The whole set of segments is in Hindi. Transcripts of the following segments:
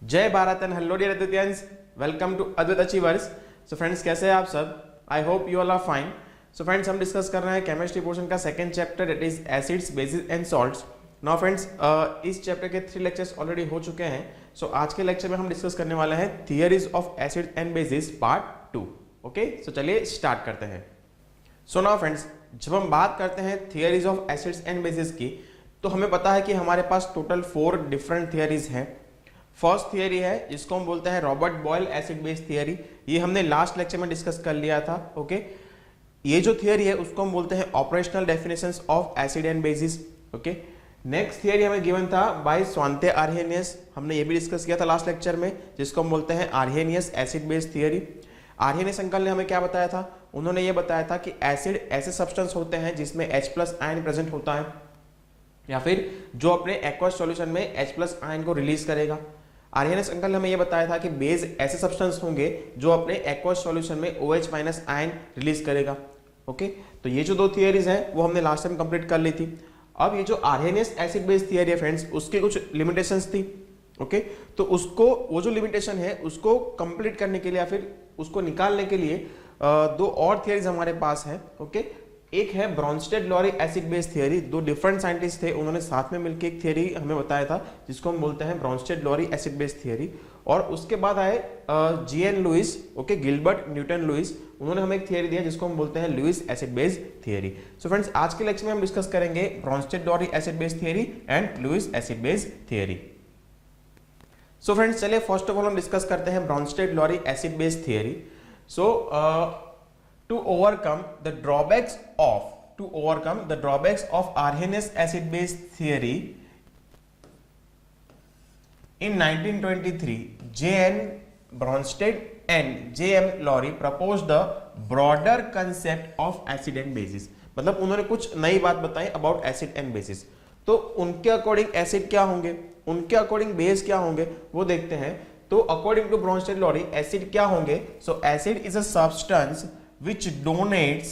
जय Bharat and hello dear Advitians, welcome to Advit achievers. So friends, कैसे हैं आप सब? I hope you all are fine. So friends, हम डिस्कस कर रहे हैं केमिस्ट्री पोर्शन का second chapter, it is acids, bases and salts. Now friends, इस चैप्टर के 3 लेक्चर्स ऑलरेडी हो चुके हैं। सो आज के लेक्चर में हम डिस्कस करने वाले हैं theories of acid and bases part 2। Okay, so चलिए स्टार्ट करते हैं। सो नाउ फ्रेंड्स, जब हम बात करते हैं theories of acids and bases की, तो हमें पता है कि हमारे पास टोटल 4 डिफरेंट थियरीज हैं। फर्स्ट थियरी है जिसको हम बोलते हैं Robert Boyle acid base theory. ये हमने लास्ट लेक्चर में डिस्कस कर लिया था। ओके, ये जो थियरी है उसको हम बोलते हैं operational definitions of acid and basis. Okay, next theory हमें गिवन था बाय स्वांते आर्हेनियस, हमने ये भी डिस्कस किया था लास्ट लेक्चर में, जिसको हम बोलते हैं Arrhenius acid base theory. Arrhenius uncle ने हमें क्या बताया था? उन्होंने ये बताया था कि एसिड ऐसे सब्सटेंस होते हैं जिसमें H+ आयन प्रेजेंट होता है, या फिर जो अपने एक्वस सॉल्यूशन में H+ आयन को रिलीज करेगा। आर्हेनियस अंकल ने हमें यह बताया था कि बेस ऐसे सब्सटेंस होंगे जो अपने एक्वस सॉल्यूशन में OH- आयन रिलीज करेगा। ओके, तो ये जो 2 थियरीज हैं वो हमने लास्ट टाइम कंप्लीट कर ली थी। अब ये जो आर्हेनियस एसिड बेस थियरी है फ्रेंड्स, उसके कुछ लिमिटेशंस थी। ओके, तो उसको, वो जो लिमिटेशन है उसको कंप्लीट करने के लिए या फिर उसको निकालने के लिए 2 और थियरीज हमारे पास है। ओके, एक है Brønsted-lorry acid base theory. 2 different scientist थे, उन्होंने साथ में मिलकर एक थियरी हमें बताया था जिसको हम बोलते हैं ब्रॉन्स्टेड-लॉरी एसिड बेस थियरी। और उसके बाद आए G.N. Lewis, okay, Gilbert Newton Lewis, उन्होंने हमें एक थियरी दिया जिसको हम बोलते हैं Lewis acid base theory. So friends, आज के लेक्चर में हम डिस्कस करेंगे Bronsted Lowry acid base theory and Lewis acid base theory. So friends, चलिए फर्स्ट ऑफ ऑल हम डिस्कस करते हैं Bronsted Lowry acid base theory. So to overcome the drawbacks of Arrhenius acid base theory, in 1923 J.N. Bronsted and J.M. Lowry proposed the broader concept of acid and basis। मतलब उन्होंने कुछ नई बात बताई अबाउट एसिड एंड बेसिस। तो उनके अकॉर्डिंग एसिड क्या होंगे, उनके अकॉर्डिंग बेस क्या होंगे, वो देखते हैं। तो अकॉर्डिंग टू ब्रॉन्स्टेड-लॉरी एसिड क्या होंगे? सो acid is a substance which donates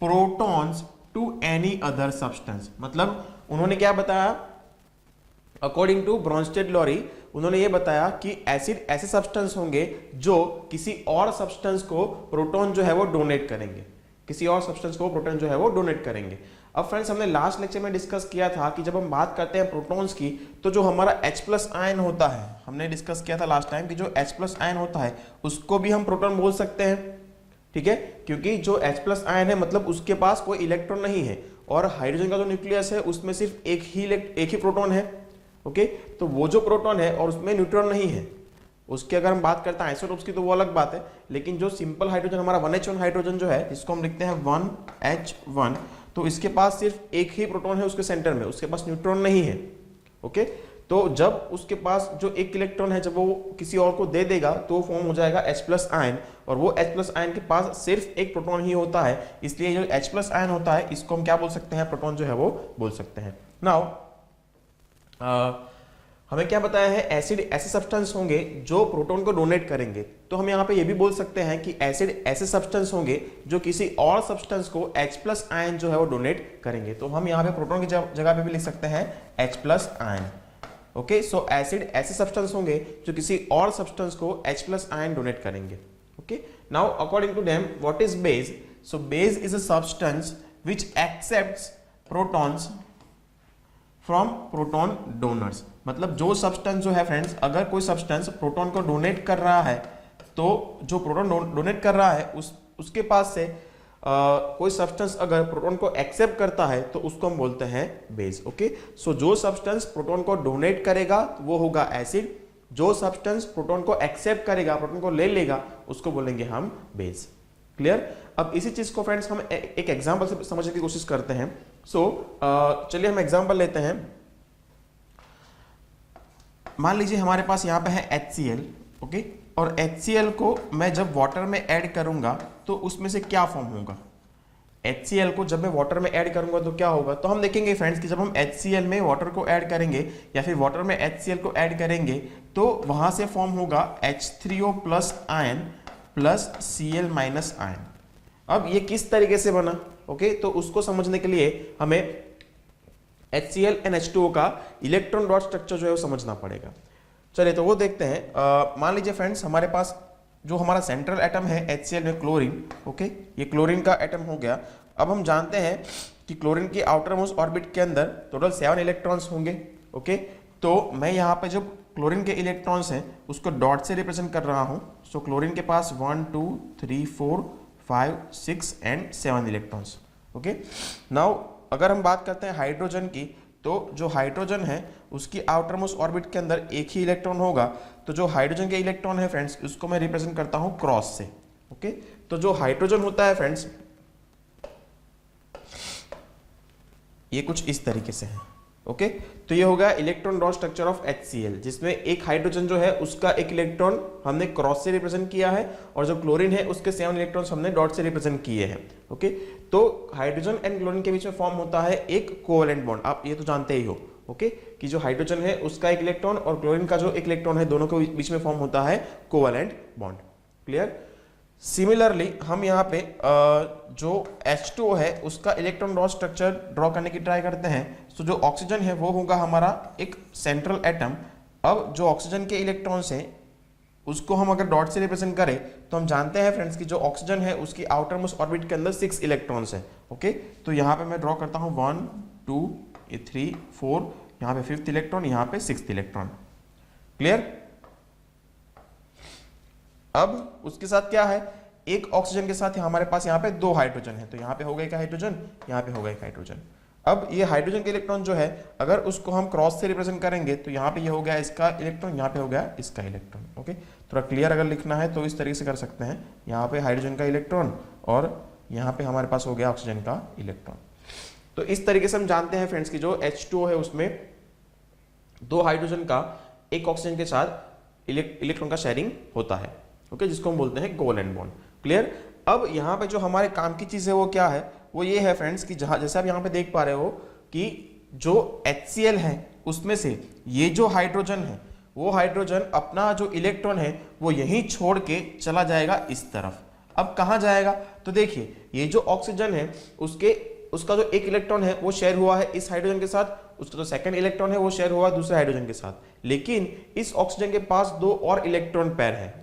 protons to any other substance। मतलब उन्होंने क्या बताया? अकॉर्डिंग टू ब्रॉन्स्टेड-लॉरी उन्होंने ये बताया कि एसिड ऐसे सब्सटेंस होंगे जो किसी और सब्सटेंस को प्रोटॉन जो है वो डोनेट करेंगे, किसी और सब्सटेंस को प्रोटॉन जो है वो डोनेट करेंगे। अब फ्रेंड्स, हमने लास्ट लेक्चर में डिस्कस किया था कि जब हम बात करते हैं प्रोटॉन्स की, तो जो हमारा H+ आयन होता है, हमने डिस्कस किया था लास्ट टाइम कि जो H+ आयन होता है उसको भी हम प्रोटॉन बोल सकते हैं। ठीक है, क्योंकि जो H+ आयन है मतलब उसके पास कोई इलेक्ट्रॉन नहीं है, और हाइड्रोजन का जो न्यूक्लियस है उसमें सिर्फ एक ही प्रोटॉन है। ओके, तो वो जो प्रोटॉन है और उसमें न्यूट्रॉन नहीं है, उसकी अगर हम बात करते हैं आइसोटोप्स की तो वो अलग बात है। लेकिन जो सिंपल हाइड्रोजन, हमारा 1H1 हाइड्रोजन जो है, जिसको हम लिखते हैं 1H1, तो इसके पास सिर्फ एक ही प्रोटॉन है उसके सेंटर में, उसके पास न्यूट्रॉन नहीं है। ओके, तो जब उसके पास जो एक इलेक्ट्रॉन है, जब वो किसी और को दे देगा तो फॉर्म हो जाएगा H+ आयन, और वो H+ आयन के पास सिर्फ एक प्रोटॉन ही होता है, इसलिए जो H+ आयन होता है इसको हम क्या बोल सकते हैं? प्रोटॉन जो है वो बोल सकते हैं। नाउ हमें क्या बताया है? एसिड ऐसे सब्सटेंस होंगे जो प्रोटॉन को डोनेट करेंगे। तो हम यहाँ पे ये भी बोल सकते हैं कि एसिड ऐसे सब्सटेंस होंगे जो किसी और सब्सटेंस को H+ आयन जो है वो डोनेट करेंगे। तो हम यहाँ पे प्रोटॉन की जगह पे भी लिख सकते हैं H+ ion. Okay, so acid ऐसे सब्सटेंस होंगे जो किसी और सब्सटेंस को H+ आयन डोनेट करेंगे। Okay, now according to them what is base? So base is a substance which accepts protons from proton donors. मतलब जो सब्सटेंस जो है फ्रेंड्स, अगर कोई सब्सटेंस प्रोटॉन को डोनेट कर रहा है, तो जो प्रोटॉन डोनेट कर रहा है उसके पास से कोई सब्सटेंस अगर प्रोटॉन को एक्सेप्ट करता है तो उसको हम बोलते हैं बेस। ओके, सो जो सब्सटेंस प्रोटॉन को डोनेट करेगा वो होगा एसिड, जो सब्सटेंस प्रोटॉन को एक्सेप्ट करेगा, प्रोटॉन को ले लेगा, उसको बोलेंगे हम बेस। क्लियर? अब इसी चीज को फ्रेंड्स हम एक एग्जांपल से समझने की कोशिश करते हैं। सो चलिए हम एग्जांपल लेते हैं। मान लीजिए हमारे पास यहाँ पे है HCl, ओके, और HCl को मैं जब वाटर में ऐड करूंगा तो उसमें से क्या फॉर्म होगा? HCl को जब मैं वाटर में ऐड करूंगा तो क्या होगा? तो हम देखेंगे फ्रेंड्स कि जब हम HCl में वाटर को ऐड करेंगे या फिर वाटर में HCl को ऐड करेंगे तो वहां से फॉर्म होगा H3O+ ion plus Cl- ion. अब ये किस तरीके से बना? ओके, तो उसको समझने के लिए हमें HCl NH2O का इलेक्ट्रॉन डॉट स्ट्रक्चर जो है वो समझना पड़ेगा। चलिए तो वो देखते हैं। मान लीजिए फ्रेंड्स हमारे पास जो हमारा सेंट्रल एटम है HCl में क्लोरीन, ओके, ये क्लोरीन का एटम हो गया। अब हम जानते हैं कि क्लोरीन की आउटर मोस्ट ऑर्बिट के अंदर टोटल 7 इलेक्ट्रॉन्स होंगे, ओके। तो मैं यहाँ पे जो क्लोरीन के इलेक्ट्रॉन्स हैं उसको डॉट से रिप्रेजेंट कर रहा हूँ। सो क्लोरीन के पास 1 2 3 4 5 6 एंड 7 इलेक्ट्रॉन्स, ओके। नाउ अगर हम बात करते हैं हाइड्रोजन की, तो जो हाइड्रोजन है उसकी आउटर मोस्ट ऑर्बिट के अंदर एक ही इलेक्ट्रॉन होगा। तो जो हाइड्रोजन के इलेक्ट्रॉन है फ्रेंड्स उसको मैं रिप्रेजेंट करता हूं क्रॉस से, ओके। तो जो हाइड्रोजन होता है फ्रेंड्स ये कुछ इस तरीके से है, ओके। तो ये होगा electron dot structure of HCl, जिसमें एक हाइड्रोजन जो है उसका एक इलेक्ट्रॉन हमने क्रॉस से रिप्रेजेंट किया है और जो क्लोरीन है उसके 7 इलेक्ट्रॉन्स हमने डॉट से रिप्रेजेंट किए हैं, ओके। तो हाइड्रोजन एंड क्लोरीन के बीच में फॉर्म होता है एक कोवैलेंट बॉन्ड, आप ये तो जानते ही हो, ओके, कि जो हाइड्रोजन है उसका एक इलेक्ट्रॉन और क्लोरीन का जो एक इलेक्ट्रॉन है दोनों के बीच में फॉर्म होता है कोवैलेंट बॉन्ड। क्लियर? सिमिलरली हम यहाँ पे जो H2O है उसका इलेक्ट्रॉन डॉट स्ट्रक्चर ड्रॉ करने की ट्राई करते हैं। तो जो ऑक्सीजन है वो होगा हमारा एक सेंट्रल एटम। अब जो ऑक्सीजन के इलेक्ट्रॉन्स हैं उसको हम अगर डॉट से रिप्रेजेंट करें तो हम जानते हैं फ्रेंड्स कि जो ऑक्सीजन है उसकी आउटर मोस्ट ऑर्बिट के अंदर 6 इलेक्ट्रॉन्स है, ओके। तो यहाँ पे मैं ड्रॉ करता हूँ 1 2 3 4, यहाँ पे 5th इलेक्ट्रॉन, यहाँ पे 6th इलेक्ट्रॉन। क्लियर? अब उसके साथ क्या है, एक ऑक्सीजन के साथ हमारे पास यहाँ पे 2 हाइड्रोजन है, तो यहाँ पे होगा एक हाइड्रोजन, यहाँ पे होगा एक हाइड्रोजन। अब ये हाइड्रोजन के इलेक्ट्रॉन जो है अगर उसको हम क्रॉस से रिप्रेजेंट करेंगे तो यहाँ पे ये हो गया इसका इलेक्ट्रॉन, यहाँ पे हो गया इसका इलेक्ट्रॉन, ओके। थोड़ा क्लियर अगर लिखना है तो इस तरीके से कर सकते हैं, यहाँ पे हाइड्रोजन का इलेक्ट्रॉन और यहाँ पे हमारे पास हो गया ऑक्सीजन का इलेक्ट्रॉन। तो इस तरीके से हम जानते हैं फ्रेंड्स कि जो H2O है उसमें 2 हाइड्रोजन का एक ऑक्सीजन के साथ इलेक्ट्रॉन का शेयरिंग होता है, ओके, जिसको हम बोलते हैं कोवैलेंट बॉन्ड। क्लियर? अब यहाँ पे जो हमारे काम की चीज है वो क्या है, वो ये है फ्रेंड्स कि जहां जैसे आप यहाँ पे देख पा रहे हो कि जो HCl है उसमें से ये जो हाइड्रोजन है वो हाइड्रोजन अपना जो इलेक्ट्रॉन है वो यहीं छोड़ के चला जाएगा इस तरफ। अब कहाँ जाएगा, तो देखिए ये जो ऑक्सीजन है उसका जो एक इलेक्ट्रॉन है वो शेयर हुआ है इस हाइड्रोजन के साथ, उसका जो सेकंड इलेक्ट्रॉन है वो शेयर हुआ दूसरे हाइड्रोजन के साथ, लेकिन इस ऑक्सीजन के पास 2 और इलेक्ट्रॉन पेयर है।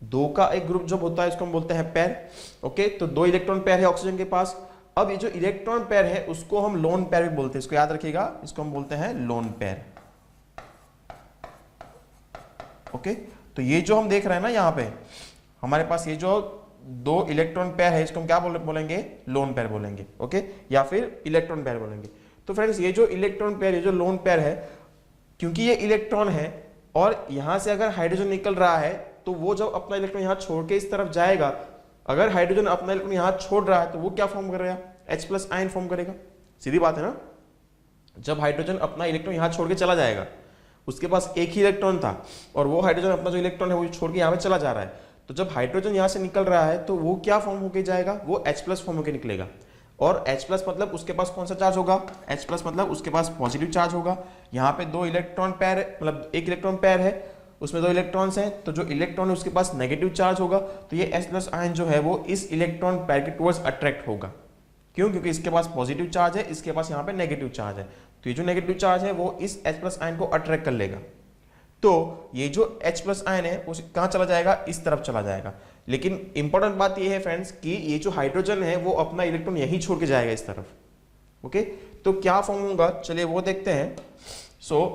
2 का एक ग्रुप जब होता है इसको हम बोलते हैं पेयर, ओके। तो 2 इलेक्ट्रॉन पेयर है ऑक्सीजन के पास। अब ये जो इलेक्ट्रॉन पेयर है उसको हम लोन पेयर भी बोलते हैं, इसको याद रखिएगा, इसको हम बोलते हैं लोन पेयर, ओके। तो ये जो हम देख रहे हैं ना यहाँ पे हमारे पास ये जो 2 इलेक्ट्रॉन पेयर है इसको हम क्या बोलेंगे, लोन पेयर बोलेंगे, ओके, या फिर इलेक्ट्रॉन पेयर बोलेंगे। तो फ्रेंड्स ये जो इलेक्ट्रॉन पेयर, ये जो लोन पेयर है, क्योंकि ये इलेक्ट्रॉन है और यहां से अगर हाइड्रोजन निकल रहा है तो वो जब अपना इलेक्ट्रॉन यहां छोड़ के इस तरफ जाएगा, अगर हाइड्रोजन अपना इलेक्ट्रॉन यहां छोड़ रहा है तो वो क्या फॉर्म करेगा, H+ आयन फॉर्म करेगा। सीधी बात है ना, जब हाइड्रोजन अपना इलेक्ट्रॉन यहां छोड़ के चला जाएगा, उसके पास एक ही इलेक्ट्रॉन था और वो हाइड्रोजन अपना जो इलेक्ट्रॉन है वो छोड़ के यहाँ पे चला जा रहा है, तो जब हाइड्रोजन यहाँ से निकल रहा है तो वो क्या फॉर्म होके जाएगा, वो H+ फॉर्म होके निकलेगा। और H+ मतलब उसके पास कौन सा चार्ज होगा, H+ मतलब उसके पास पॉजिटिव चार्ज होगा। यहाँ पे 2 इलेक्ट्रॉन पेयर, मतलब एक इलेक्ट्रॉन पेयर है उसमें 2 इलेक्ट्रॉन्स हैं, तो जो इलेक्ट्रॉन है उसके पास नेगेटिव चार्ज होगा, तो ये H+ आयन जो है वो इस इलेक्ट्रॉन पेयर के टुवर्ड्स अट्रैक्ट होगा। क्यों? क्योंकि इसके पास पॉजिटिव चार्ज है, इसके पास यहाँ पे नेगेटिव चार्ज है, तो ये जो नेगेटिव चार्ज है वो इस H+ आयन को अट्रैक्ट कर लेगा। तो ये जो H+ आयन है वो कहाँ चला जाएगा, इस तरफ चला जाएगा। लेकिन इंपॉर्टेंट बात ये है फ्रेंड्स कि ये जो हाइड्रोजन है वो अपना इलेक्ट्रॉन यहीं छोड़ के जाएगा इस तरफ, ओके। तो क्या फॉर्म होगा, चलिए वो देखते हैं। सो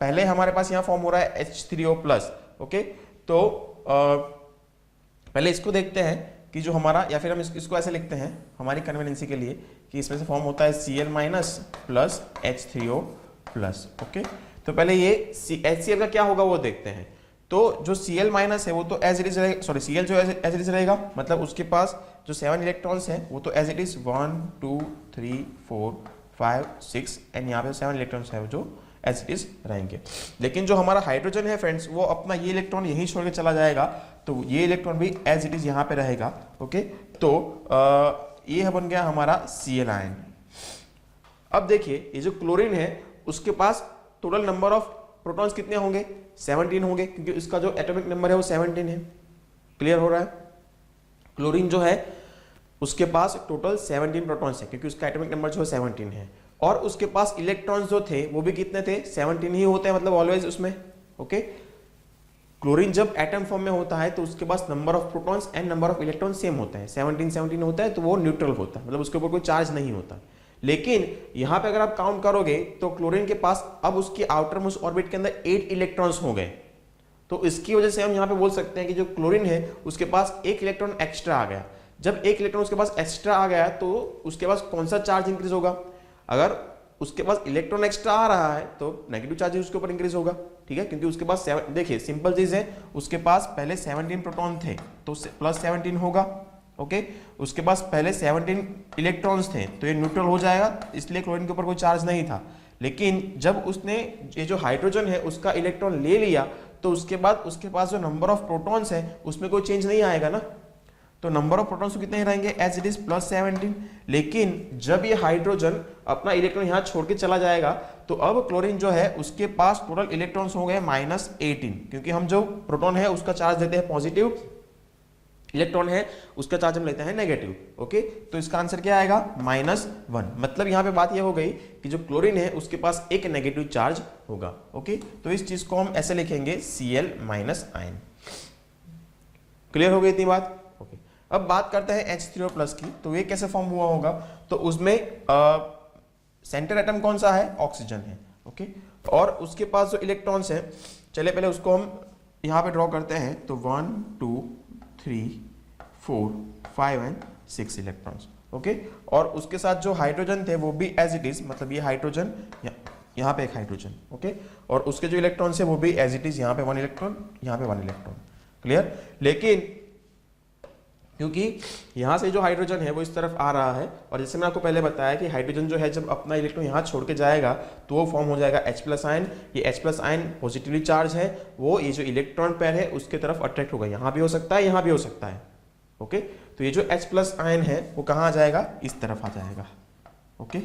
पहले हमारे पास यहाँ फॉर्म हो रहा है H3O+, ओके। तो पहले इसको देखते हैं कि जो हमारा, या फिर हम इसको ऐसे लिखते हैं हमारी कन्वीनियंसी के लिए कि इसमें से फॉर्म होता है Cl- प्लस H3O+, ओके। तो पहले ये HCl का क्या होगा वो देखते हैं। तो जो Cl- है वो तो एज इट इज रहेगा, सॉरी Cl जो एज इट इज रहेगा, मतलब उसके पास जो 7 इलेक्ट्रॉन्स हैं वो तो एज इट इज 1 2 3 4 5 6 एंड यहाँ पे 7 इलेक्ट्रॉन्स है जो एज इट इज रहेंगे। लेकिन जो हमारा हाइड्रोजन है फ्रेंड्स वो अपना ये इलेक्ट्रॉन यहीं छोड़ के चला जाएगा, तो ये इलेक्ट्रॉन भी एज इट इज यहाँ पे रहेगा, ओके। तो ये बन गया हमारा Cl आयन। अब देखिए ये जो क्लोरीन है उसके पास टोटल नंबर ऑफ प्रोटॉन्स कितने होंगे, 17 होंगे, क्योंकि इसका जो एटॉमिक नंबर है वो 17 है। क्लियर हो रहा है? क्लोरीन जो है उसके पास टोटल 17 प्रोटॉन्स है क्योंकि उसका एटॉमिक नंबर जो है 17 है। और उसके पास इलेक्ट्रॉन्स जो थे वो भी कितने थे, 17 ही होते हैं, मतलब ऑलवेज उसमें। ओके, क्लोरीन जब एटम फॉर्म में होता है तो उसके पास number of protons and number of electron same होता है, 17 होता है, तो वो न्यूट्रल होता है, मतलब उसके ऊपर कोई चार्ज नहीं होता। लेकिन यहां पे अगर आप काउंट करोगे तो क्लोरीन के पास अब उसकी आउटर मोस्ट ऑर्बिट के अंदर 8 इलेक्ट्रॉन्स हो गए, तो इसकी वजह से हम यहां पे बोल सकते हैं कि जो क्लोरीन है उसके पास एक इलेक्ट्रॉन एक्स्ट्रा आ गया। जब एक इलेक्ट्रॉन उसके पास एक्स्ट्रा आ गया तो उसके पास कौन सा चार्ज इंक्रीज होगा, अगर उसके पास इलेक्ट्रॉन एक्स्ट्रा आ रहा है तो नेगेटिव चार्ज उसके ऊपर इंक्रीज होगा, ठीक है, क्योंकि उसके पास देखिए सिंपल चीज है, उसके पास पहले 17 प्रोटॉन थे तो प्लस 17 होगा। ओके, उसके पास पहले 17 इलेक्ट्रॉन्स थे तो ये न्यूट्रल हो जाएगा, इसलिए क्लोरीन के ऊपर कोई चार्ज नहीं था। लेकिन जब उसने ये जो हाइड्रोजन है उसका इलेक्ट्रॉन ले लिया तो उसके बाद उसके पास जो नंबर ऑफ प्रोटॉन्स है उसमें कोई चेंज नहीं आएगा ना, तो नंबर ऑफ प्रोटॉन्स कितने ही रहेंगे एज इट इज प्लस 17। लेकिन जब ये हाइड्रोजन अपना इलेक्ट्रॉन यहां छोड़ के चला जाएगा तो अब क्लोरीन जो है उसके पास टोटल इलेक्ट्रॉन्स हो गए -18, क्योंकि हम जो प्रोटॉन है उसका चार्ज देते हैं पॉजिटिव, इलेक्ट्रॉन है उसका चार्ज हम लेते हैं नेगेटिव। ओके, तो इसका आंसर क्या आएगा -1। मतलब यहां पे बात यह हो गई कि जो क्लोरीन है उसके पास एक नेगेटिव चार्ज होगा। ओके, तो इस चीज को हम ऐसे लिखेंगे Cl -आयन। क्लियर हो गई इतनी बात। ओके, अब बात करते हैं H3O+ की, तो ये कैसे फॉर्म हुआ होगा, तो उसमें सेंटर एटम कौन सा है, ऑक्सीजन है। ओके, और उसके पास जो इलेक्ट्रॉन्स है, चले पहले उसको हम यहां पे ड्रॉ करते हैं, तो 1 2 3 4 5 एंड 6 इलेक्ट्रॉन्स। ओके, और उसके साथ जो हाइड्रोजन थे वो भी एज इट इज, मतलब ये हाइड्रोजन, यहाँ पे एक हाइड्रोजन। ओके, और उसके जो इलेक्ट्रॉन्स है वो भी एज इट इज, यहाँ पे 1 इलेक्ट्रॉन, यहाँ पे 1 इलेक्ट्रॉन। क्लियर। लेकिन क्योंकि यहां से जो हाइड्रोजन है वो इस तरफ आ रहा है, और जैसे मैं आपको पहले बताया कि हाइड्रोजन जो है जब अपना इलेक्ट्रॉन यहां छोड़ के जाएगा तो वो फॉर्म हो जाएगा H+ आयन। ये H+ आयन पॉजिटिवली चार्ज है, वो ये जो इलेक्ट्रॉन पेयर है उसके तरफ अट्रैक्ट होगा, यहां भी हो सकता है, यहां भी हो सकता है। ओके, तो ये जो H+ आयन है वो कहां आ जाएगा, इस तरफ आ जाएगा। ओके,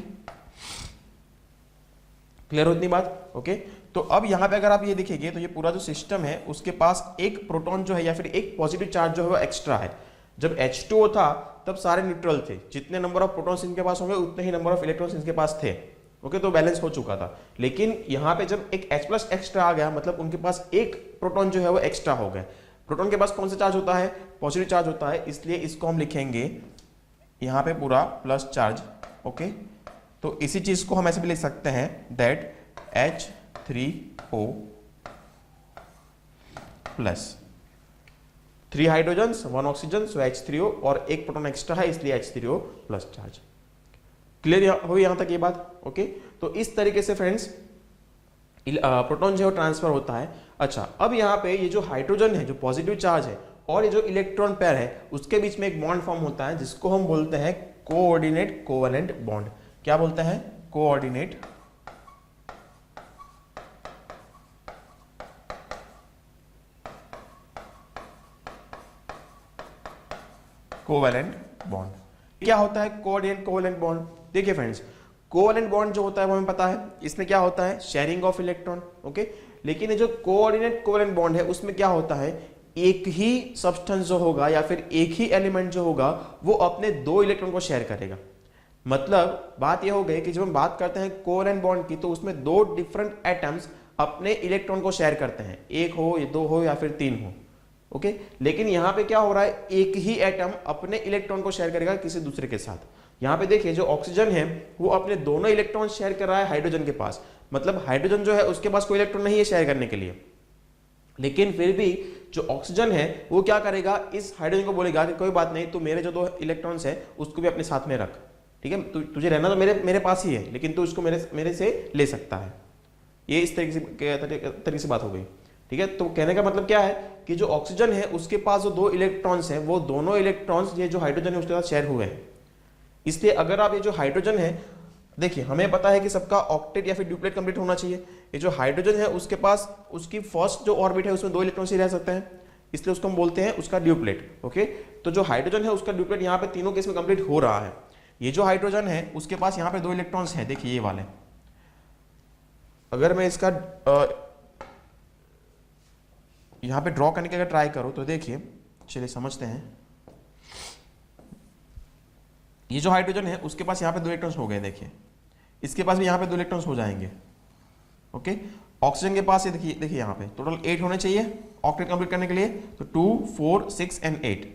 क्लियर हो इतनी बात। ओके, तो अब यहां पे अगर आप ये देखेंगे तो ये पूरा जो सिस्टम है उसके पास एक प्रोटॉन जो है या फिर एक पॉजिटिव चार्ज जो है वो एक्स्ट्रा है। जब H2O था तब सारे न्यूट्रल थे, जितने नंबर ऑफ प्रोटॉन्स इनके पास होंगे उतने ही नंबर ऑफ इलेक्ट्रॉन्स इनके पास थे। ओके, तो बैलेंस हो चुका था। लेकिन यहां पे जब एक H+ एक्स्ट्रा आ गया, मतलब उनके पास एक प्रोटॉन जो है वो एक्स्ट्रा हो गया। प्रोटॉन के पास कौन सा चार्ज होता है, पॉजिटिव चार्ज होता है, इसलिए इसको हम लिखेंगे यहां पे पूरा प्लस चार्ज। ओके, तो इसी चीज को हम ऐसे भी लिख सकते हैं that H3O+, 3 hydrogens 1 oxygen, so H3O, और एक प्रोटॉन एक्स्ट्रा है इसलिए H3O+ चार्ज। क्लियर हुई यहां तक ये बात। ओके, तो इस तरीके से फ्रेंड्स प्रोटॉन जो है ट्रांसफर होता है। अच्छा, अब यहाँ पे ये जो हाइड्रोजन है जो पॉजिटिव चार्ज है और ये जो इलेक्ट्रॉन पेयर है उसके बीच में एक बॉन्ड फॉर्म होता है जिसको हम बोलते हैं कोऑर्डिनेट कोवेलेंट बॉन्ड। क्या बोलते हैं, कोऑर्डिनेट कोवेलेंट बॉन्ड। क्या होता है कोऑर्डिनेट कोवेलेंट बॉन्ड, देखिए फ्रेंड्स, कोवेलेंट बॉन्ड जो होता है वो हमें पता है, इसमें क्या होता है, शेयरिंग ऑफ इलेक्ट्रॉन। ओके, लेकिन ये जो कोऑर्डिनेट कोवेलेंट बॉन्ड है उसमें क्या होता है, एक ही सब्सटेंस जो होगा या फिर एक ही एलिमेंट जो होगा वो अपने 2 इलेक्ट्रॉन को शेयर करेगा। मतलब बात यह हो गई कि जब हम बात करते हैं कोवेलेंट बॉन्ड की तो उसमें 2 डिफरेंट एटम्स अपने इलेक्ट्रॉन को शेयर करते हैं, एक हो, 2 हो या फिर 3 हो। ओके, लेकिन यहां पे क्या हो रहा है, एक ही एटम अपने इलेक्ट्रॉन को शेयर करेगा किसी दूसरे के साथ। यहां पे देखिए जो ऑक्सीजन है वो अपने दोनों इलेक्ट्रॉन शेयर कर रहा है हाइड्रोजन के पास, मतलब हाइड्रोजन जो है उसके पास कोई इलेक्ट्रॉन नहीं है शेयर करने के लिए। लेकिन फिर भी जो ऑक्सीजन है वो क्या करेगा, इस हाइड्रोजन को बोलेगा कि कोई बात नहीं, तो मेरे जो 2 इलेक्ट्रॉन्स है उसको भी अपने साथ में रख, ठीक है, तुझे रहना तो मेरे पास ही है, लेकिन तू उसको मेरे से ले सकता है। ये इस तरीके से बात हो गई, ठीक है। तो कहने का मतलब क्या है कि जो ऑक्सीजन है उसके पास जो 2 इलेक्ट्रॉन्स हैं वो दोनों इलेक्ट्रॉन्स ये जो हाइड्रोजन है उसके साथ शेयर हुए हैं। इसलिए अगर आप ये जो हाइड्रोजन है, देखिए हमें पता है कि सबका ऑक्टेट या फिर ड्यूप्लेट कंप्लीट होना चाहिए। ये जो हाइड्रोजन है उसके पास उसकी फर्स्ट जो ऑर्बिट है उसमें 2 इलेक्ट्रॉन्स ही रह सकते हैं, इसलिए उसको हम बोलते हैं उसका ड्यूप्लेट। ओके, तो जो हाइड्रोजन है उसका ड्यूप्लेट यहाँ पे तीनों केस में कंप्लीट हो रहा है। ये जो हाइड्रोजन है उसके पास यहाँ पे 2 इलेक्ट्रॉन्स हैं, देखिए ये वाले। अगर मैं इसका यहां पे ड्रॉ करने की अगर ट्राई करो तो देखिए, चलिए समझते हैं। ये जो हाइड्रोजन है उसके पास यहाँ पे 2 इलेक्ट्रॉन्स हो गए, देखिए इसके पास भी यहाँ पे 2 इलेक्ट्रॉन्स हो जाएंगे। ओके, ऑक्सीजन के पास ये देखिए यहाँ पे टोटल 8 होने चाहिए ऑक्टेट कंप्लीट करने के लिए, तो 2, 4, 6 एंड 8।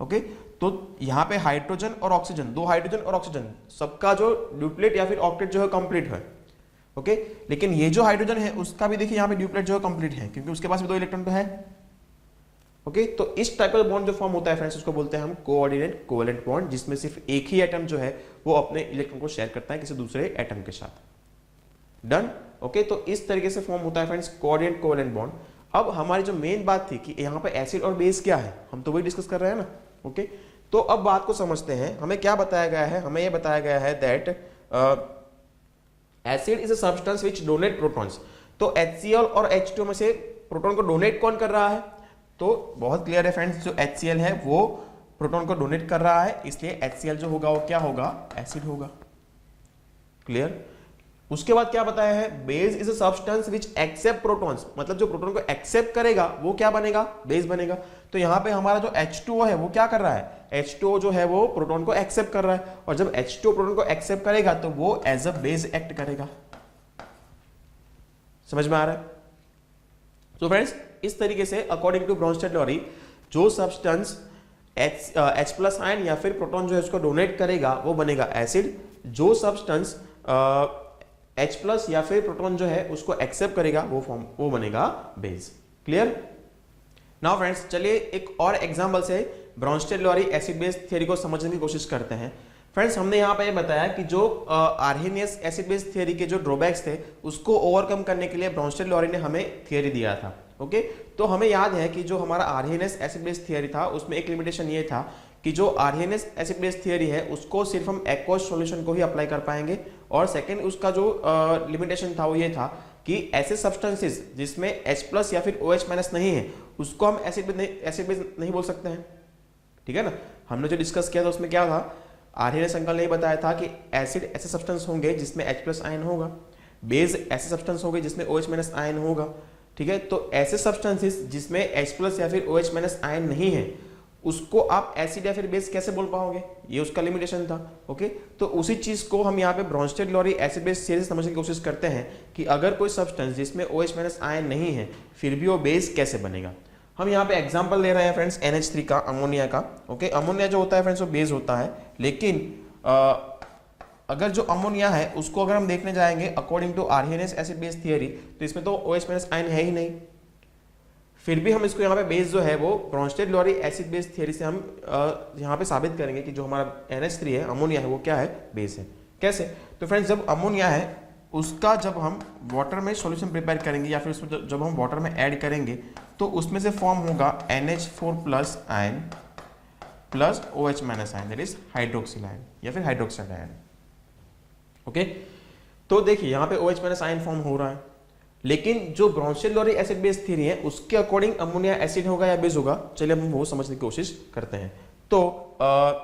ओके, तो यहाँ पे हाइड्रोजन और ऑक्सीजन, 2 हाइड्रोजन और ऑक्सीजन, सबका जो ड्यूप्लेट या फिर ऑक्टेट जो है कंप्लीट है। ओके, लेकिन ये जो हाइड्रोजन है उसका भी देखिए यहाँ पे ड्यूप्लेट जो है कंप्लीट है, क्योंकि उसके पास भी 2 इलेक्ट्रॉन तो है। ओके, तो इस टाइप का बॉन्ड जो फॉर्म होता है फ्रेंड्स, उसको बोलते हैं हम कोऑर्डिनेट कोवेलेंट बॉन्ड, जिसमें सिर्फ एक ही एटम जो है वो अपने इलेक्ट्रॉन को शेयर करता है किसी दूसरे एटम के साथ। डन। ओके, तो इस तरीके से फॉर्म होता है फ्रेंड्स कोऑर्डिनेट कोवेलेंट बॉन्ड। अब हमारी जो मेन बात थी कि यहाँ पे एसिड और बेस क्या है, हम तो वही डिस्कस कर रहे हैं ना। ओके, तो अब बात को समझते हैं। हमें क्या बताया गया है, हमें यह बताया गया है that acid is a substance which donate protons. तो HCl और H2 में से प्रोटॉन को डोनेट कौन कर रहा है, तो बहुत क्लियर है फ्रेंड्स, जो HCl है वो प्रोटॉन को डोनेट कर रहा है, इसलिए HCl जो होगा वो क्या होगा, एसिड होगा। क्लियर। उसके बाद क्या बताया है, base is a substance which accept protons, मतलब जो प्रोटॉन को एक्सेप्ट करेगा वो क्या बनेगा, बेस बनेगा। तो यहां पे हमारा जो H2O है वो क्या कर रहा है, H2O जो है वो प्रोटॉन को एक्सेप्ट कर रहा है, और जब H2O प्रोटॉन को एक्सेप्ट करेगा तो वो एज अ बेस एक्ट करेगा। समझ में आ रहा है। तो फ्रेंड्स इस तरीके से अकॉर्डिंग टू ब्रोंस्टेड लॉरी, जो सब्सटेंस H प्लस आयन या फिर प्रोटॉन जो है उसको डोनेट करेगा वो बनेगा एसिड, जो सब्सटेंस H प्लस या फिर प्रोटॉन जो है उसको एक्सेप्ट करेगा वो बनेगा बेस। क्लियर। नाउ फ्रेंड्स चलिए एक और एग्जांपल से Bronsted Lowry acid base theory को समझने की कोशिश करते हैं। फ्रेंड्स हमने यहाँ पे बताया कि जो आर्हेनियस एसिड बेस थ्योरी के जो ड्रॉबैक्स थे उसको ओवरकम करने के लिए ब्रोंस्टेड लॉरी ने हमें थ्योरी दिया था। ओके, तो हमें याद है कि जो हमारा आर्हेनियस एसिड बेस थ्योरी था उसमें एक लिमिटेशन ये था कि जो आर्हेनियस एसिड बेस थ्योरी है उसको सिर्फ हम एक्वस सॉल्यूशन को ही अप्लाई कर पाएंगे, और सेकंड उसका जो लिमिटेशन था वो ये था कि ऐसे सब्सटेंसेस जिसमें H प्लस या फिर OH माइनस नहीं है उसको हम एसिड बेस नहीं बोल सकते हैं। ठीक है ना, हमने जो डिस्कस किया था उसमें क्या था, आर्हेनियस अंकल ने बताया था कि एसिड ऐसे सब्सटेंस होंगे जिसमें H प्लस आयन होगा, बेस ऐसे सब्सटेंस होंगे जिसमें OH माइनस आयन होगा। ठीक है, तो ऐसे सब्सटेंसेस जिसमें H प्लस या फिर OH माइनस आयन नहीं है उसको आप एसिड या फिर बेस कैसे बोल पाओगे, ये उसका लिमिटेशन था। ओके, तो उसी चीज को हम यहाँ पे Bronsted Lowry acid base theory समझने की कोशिश करते हैं कि अगर कोई सब्सटेंस जिसमें OH माइनस आयन नहीं है फिर भी वो बेस कैसे बनेगा। हम यहाँ पे एग्जांपल ले रहे हैं फ्रेंड्स NH3 का, अमोनिया का। ओके, अमोनिया जो होता है फ्रेंड्स वो बेस होता है, लेकिन अगर जो अमोनिया है उसको अगर हम देखने जाएंगे according to Arrhenius acid base theory तो इसमें तो OH माइनस आयन है ही नहीं, फिर भी हम इसको यहाँ पे बेस जो है वो Bronsted Lowry acid base theory से हम यहाँ पे साबित करेंगे कि जो हमारा NH3 है अमोनिया है वो क्या है, बेस है। कैसे, तो फ्रेंड्स जब अमोनिया है उसका जब हम वाटर में सॉल्यूशन प्रिपेयर करेंगे या फिर उसमें जब हम वाटर में ऐड करेंगे तो उसमें से फॉर्म होगा NH4 plus ion plus OH minus ion, that is hydroxyl ion या फिर हाइड्रोक्साइड आयन। ओके, तो देखिए यहाँ पे OH माइनस आयन फॉर्म हो रहा है, लेकिन जो Bronsted Lowry acid base theory है उसके अकॉर्डिंग अमोनिया एसिड होगा या बेस होगा, चलिए हम वो समझने की कोशिश करते हैं। तो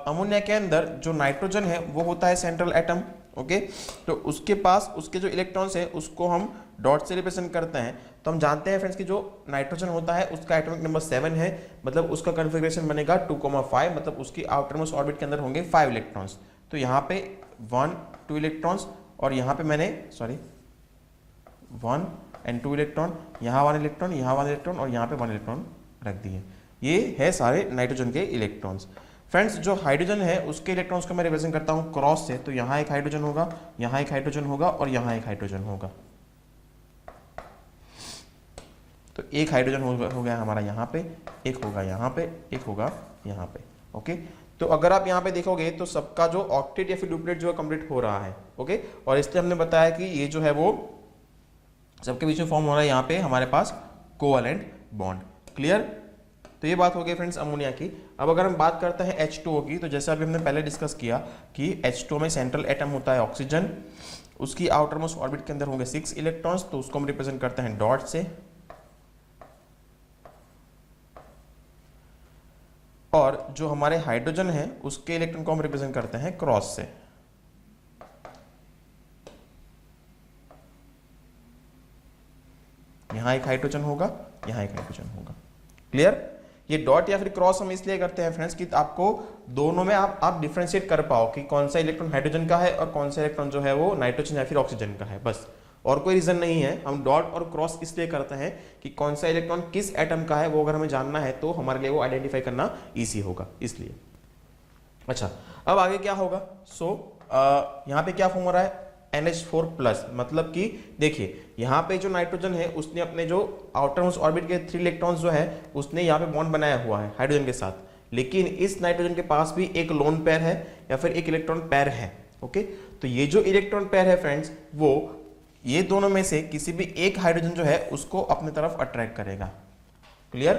अमोनिया के अंदर जो नाइट्रोजन है वो होता है सेंट्रल एटम। ओके, तो उसके पास उसके जो इलेक्ट्रॉन्स है उसको हम डॉट से रिप्रेजेंट करते हैं। तो हम जानते हैं फ्रेंड्स कि जो नाइट्रोजन होता है उसका एटॉमिक नंबर 7 है, मतलब उसका कॉन्फ़िगरेशन बनेगा 2,5, मतलब उसकी आउटरमोस्ट ऑर्बिट के अंदर होंगे 5 इलेक्ट्रॉन्स। तो यहाँ पे 1, 2 इलेक्ट्रॉन्स और यहाँ पे मैंने 1 एंड 2 इलेक्ट्रॉन, यहाँ 1 इलेक्ट्रॉन, यहाँ 1 इलेक्ट्रॉन और यहाँ पे 1 इलेक्ट्रॉन रख दिए। ये है सारे नाइट्रोजन के इलेक्ट्रॉन्स। फ्रेंड्स जो हाइड्रोजन है उसके इलेक्ट्रॉन्स को मैं रिप्रेजेंट करता हूँ क्रॉस से, तो यहाँ एक हाइड्रोजन होगा, यहाँ एक हाइड्रोजन होगा और यहाँ एक हाइड्रोजन होगा। तो एक हाइड्रोजन हो गया हमारा यहाँ पे, एक होगा यहाँ पे, एक होगा यहाँ पे। ओके, तो अगर आप यहाँ पे देखोगे तो सबका जो ऑक्टेट या फिर डुप्लेट जो है कंप्लीट हो रहा है। ओके, और इसलिए हमने बताया कि ये जो है वो सबके बीच में फॉर्म हो रहा है यहाँ पे हमारे पास कोवैलेंट बॉन्ड। क्लियर, तो ये बात हो गई फ्रेंड्स अमोनिया की। अब अगर हम बात करते हैं H2O की, तो जैसे अभी हमने पहले डिस्कस किया कि H2O में सेंट्रल एटम होता है ऑक्सीजन, उसकी आउटर मोस्ट ऑर्बिट के अंदर होंगे 6 इलेक्ट्रॉन्स, तो उसको हम रिप्रेजेंट करते हैं डॉट से, और जो हमारे हाइड्रोजन है उसके इलेक्ट्रॉन को हम रिप्रेजेंट करते हैं क्रॉस से। यहां एक हाइड्रोजन होगा, यहां एक हाइड्रोजन होगा। क्लियर, ये डॉट या फिर क्रॉस हम इसलिए करते हैं फ्रेंड्स कि आपको दोनों में आप डिफरेंशिएट कर पाओ कि कौन सा इलेक्ट्रॉन हाइड्रोजन का है और कौन सा इलेक्ट्रॉन जो है वो नाइट्रोजन या फिर ऑक्सीजन का है, बस, और कोई रीजन नहीं है। हम डॉट और क्रॉस इसलिए करते हैं कि कौन सा इलेक्ट्रॉन किस एटम का है वो अगर हमें जानना है तो हमारे लिए वो आइडेंटिफाई करना ईजी होगा, इसलिए। अच्छा, अब आगे क्या होगा? यहाँ पे क्या फॉर्म हो रहा है? NH4+, मतलब कि देखिए यहाँ पे जो नाइट्रोजन है उसने अपने जो आउटर मोस्ट ऑर्बिट के 3 इलेक्ट्रॉन्स जो है उसने यहाँ पे बॉन्ड बनाया हुआ है हाइड्रोजन के साथ, लेकिन इस नाइट्रोजन के पास भी एक लोन पेयर है या फिर एक इलेक्ट्रॉन पेयर है। ओके, तो ये जो इलेक्ट्रॉन पेयर है फ्रेंड्स, वो ये दोनों में से किसी भी एक हाइड्रोजन जो है उसको अपने तरफ अट्रैक्ट करेगा। क्लियर?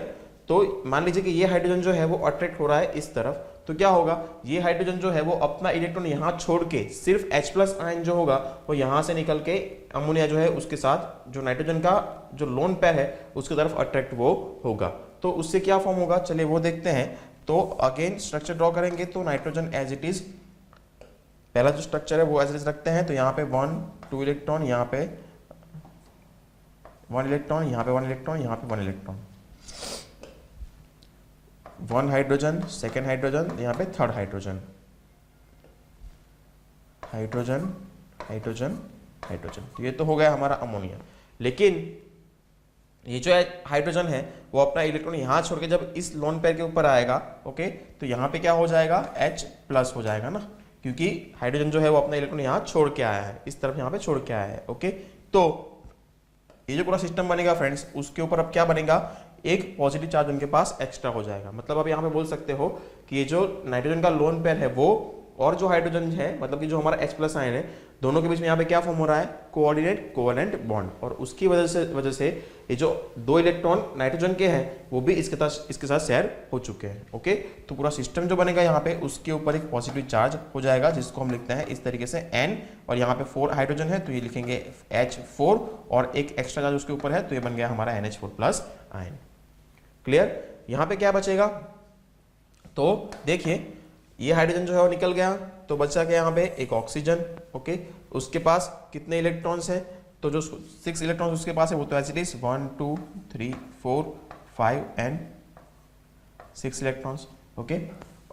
तो मान लीजिए कि ये हाइड्रोजन जो है वो अट्रैक्ट हो रहा है इस तरफ, तो क्या होगा? ये हाइड्रोजन जो है वो अपना इलेक्ट्रॉन यहाँ छोड़ के सिर्फ H+ आयन जो होगा वो यहाँ से निकल के अमोनिया जो है उसके साथ जो नाइट्रोजन का जो लोन पेयर है उसकी तरफ अट्रैक्ट वो होगा। तो उससे क्या फॉर्म होगा, चलिए वो देखते हैं। तो अगेन स्ट्रक्चर ड्रॉ करेंगे, तो नाइट्रोजन एज इट इज, पहला जो स्ट्रक्चर है वो एज इट इज रखते हैं। तो यहाँ पे 1 2 इलेक्ट्रॉन, यहाँ पे 1 इलेक्ट्रॉन, यहाँ पे 1 इलेक्ट्रॉन, यहाँ पे 1 इलेक्ट्रॉन, 1 हाइड्रोजन, सेकेंड हाइड्रोजन, यहाँ पे 3rd hydrogen, hydrogen hydrogen hydrogen. तो ये तो हो गया हमारा अमोनिया। लेकिन ये जो हाइड्रोजन है वो अपना इलेक्ट्रॉन यहाँ छोड़ के जब इस लोन पेयर के ऊपर आएगा, ओके, तो यहाँ पे क्या हो जाएगा? H+ हो जाएगा ना, क्योंकि हाइड्रोजन जो है वो अपना इलेक्ट्रॉन यहाँ छोड़ के आया है, इस तरफ यहाँ पे छोड़ के आया है। ओके, तो ये जो पूरा सिस्टम बनेगा फ्रेंड्स, उसके ऊपर अब क्या बनेगा? एक पॉजिटिव चार्ज उनके पास एक्स्ट्रा हो जाएगा। मतलब अब यहाँ पे बोल सकते हो कि ये जो नाइट्रोजन का लोन पेयर है वो और जो हाइड्रोजन है, मतलब कि जो हमारा H+ आयन है, दोनों के बीच में यहाँ पे क्या फॉर्म हो रहा है? कोऑर्डिनेट कोवेलेंट बॉन्ड, और उसकी वजह से ये जो 2 इलेक्ट्रॉन नाइट्रोजन के हैं वो भी इसके साथ शेयर हो चुके हैं। ओके, तो पूरा सिस्टम जो बनेगा यहाँ पे उसके ऊपर एक पॉजिटिव चार्ज हो जाएगा, जिसको हम लिखते हैं इस तरीके से N, और यहाँ पे 4 हाइड्रोजन है तो ये लिखेंगे H4, और एक एक्स्ट्रा चार्ज उसके ऊपर है तो ये बन गया हमारा NH4+ आयन। क्लियर? यहाँ पे क्या बचेगा? तो देखिए ये हाइड्रोजन जो है वो निकल गया, तो बचा क्या यहाँ पे? एक ऑक्सीजन। ओके, उसके पास कितने इलेक्ट्रॉन्स हैं? तो जो 6 इलेक्ट्रॉन्स उसके पास है वो तो as it is 1 2 3 4 5 and 6 electrons. Okay,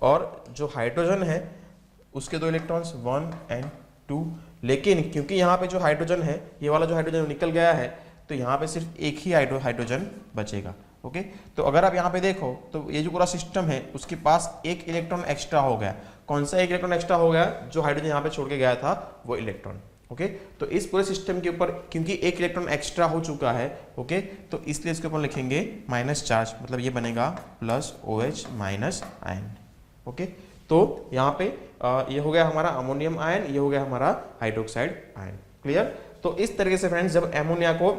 और जो हाइड्रोजन है उसके 2 इलेक्ट्रॉन्स 1 एंड 2, लेकिन क्योंकि यहाँ पे जो हाइड्रोजन है, ये वाला जो हाइड्रोजन निकल गया है, तो यहाँ पे सिर्फ एक ही हाइड्रोजन बचेगा। ओके, तो अगर आप यहाँ पे देखो तो ये जो पूरा सिस्टम है उसके पास एक इलेक्ट्रॉन एक्स्ट्रा हो गया। कौन सा एक इलेक्ट्रॉन एक्स्ट्रा हो गया? जो हाइड्रोजन यहाँ पे छोड़ के गया था वो इलेक्ट्रॉन। ओके, तो इस पूरे सिस्टम के ऊपर क्योंकि एक इलेक्ट्रॉन एक्स्ट्रा हो चुका है, ओके, तो इसलिए इसके ऊपर लिखेंगे माइनस चार्ज, मतलब ये बनेगा +OH- आयन। ओके, तो यहाँ पे ये हो गया हमारा अमोनियम आयन, ये हो गया हमारा हाइड्रोक्साइड आयन। क्लियर? तो इस तरीके से फ्रेंड्स जब अमोनिया को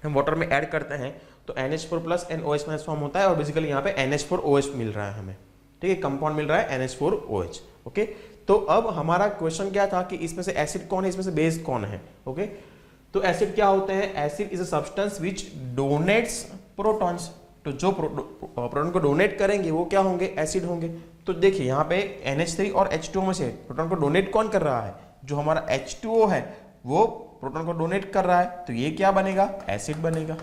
हम वाटर में ऐड करते हैं तो NH4+ NOH- फॉर्म होता है, और बेसिकली यहाँ पे NH4OH मिल रहा है हमें। ठीक है, कंपाउंड मिल रहा है NH4OH। ओके, तो अब हमारा क्वेश्चन क्या था कि इसमें से एसिड कौन है, इसमें से बेस कौन है? ओके, तो एसिड क्या होते हैं? Acid is a substance which donates protons. तो जो प्रोटॉन को डोनेट करेंगे वो क्या होंगे? एसिड होंगे। तो देखिए यहाँ पे NH3 और H2O में से प्रोटॉन को डोनेट कौन कर रहा है? जो हमारा H2O है वो प्रोटॉन को डोनेट कर रहा है, तो ये क्या बनेगा? एसिड बनेगा।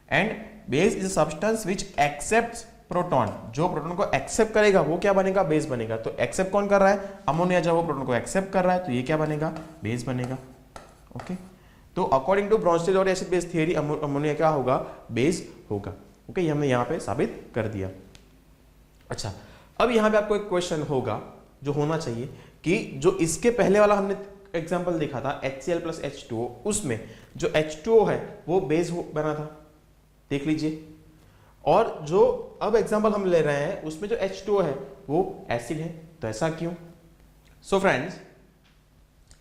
And base is a substance which accepts proton. जो प्रोटॉन को एक्सेप्ट करेगा वो क्या बनेगा? बेस बनेगा। तो एक्सेप्ट कौन कर रहा है? अमोनिया। जब वो प्रोटॉन को एक्सेप्ट कर रहा है तो ये क्या बनेगा? बेस बनेगा। ओके, तो अकॉर्डिंग टू ब्रोंस्टेड और एसिड बेस थियरी अमोनिया क्या होगा? बेस होगा। ओके, ये हमने यहाँ पे साबित कर दिया। अच्छा, अब यहाँ पे आपको एक क्वेश्चन होगा जो होना चाहिए कि जो इसके पहले वाला हमने एग्जाम्पल देखा था HCl+ H2O, उसमें जो H2O है वो बेस बना था, देख लीजिए, और जो अब एग्जाम्पल हम ले रहे हैं उसमें जो H2O है वो एसिड है। तो ऐसा क्यों? So friends,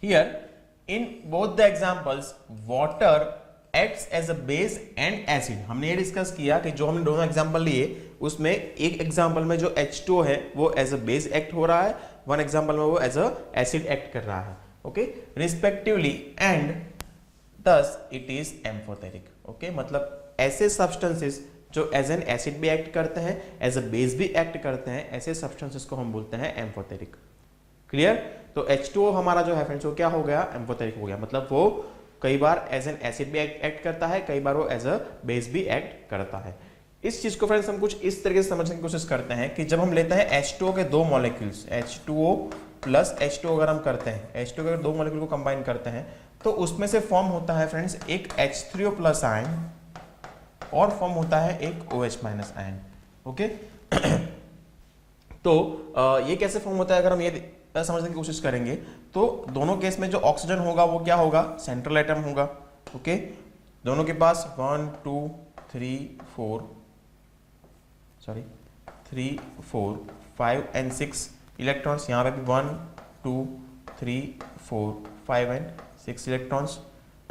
here in both the examples water acts as a base and acid. हमने ये डिस्कस किया कि जो हमने दोनों एग्जाम्पल लिए उसमें एक एग्जाम्पल में जो H2O है वो एज अ बेस एक्ट हो रहा है, वन एग्जाम्पल में वो एज अ एसिड एक्ट कर रहा है। Okay, respectively, and thus it is amphoteric. Okay, मतलब ऐसे सब्सटेंसेस जो एज एन एसिड भी एक्ट करते हैं, एज अ बेस भी एक्ट करते हैं, ऐसे सब्सटेंसेस को हम बोलते हैं एम्फोथेरिक। क्लियर? तो H2O हमारा जो है फ्रेंड्स वो क्या हो गया? एम्फोथेरिक हो गया। मतलब वो कई बार एज एन एसिड भी एक्ट करता है, कई बार वो एज अ बेस भी एक्ट करता है। इस चीज को फ्रेंड्स हम कुछ इस तरीके से समझने की कोशिश करते हैं कि जब हम लेते हैं H2O के दो मॉलिक्यूल्स H2O प्लस H2O अगर हम करते हैं H2O के दो मॉलिक्यूल को कंबाइन करते हैं तो उसमें से फॉर्म होता है फ्रेंड्स एक H3O प्लस आयन और फॉर्म होता है एक OH माइनस आयन। ओके तो ये कैसे फॉर्म होता है अगर हम ये समझने की कोशिश करेंगे तो दोनों केस में जो ऑक्सीजन होगा वो क्या होगा, सेंट्रल एटम होगा। ओके दोनों के पास 1 2 3 4 3 4 5 एंड 6 इलेक्ट्रॉन्स, यहाँ पे भी 1 2 3 4 5 एंड 6 इलेक्ट्रॉन्स।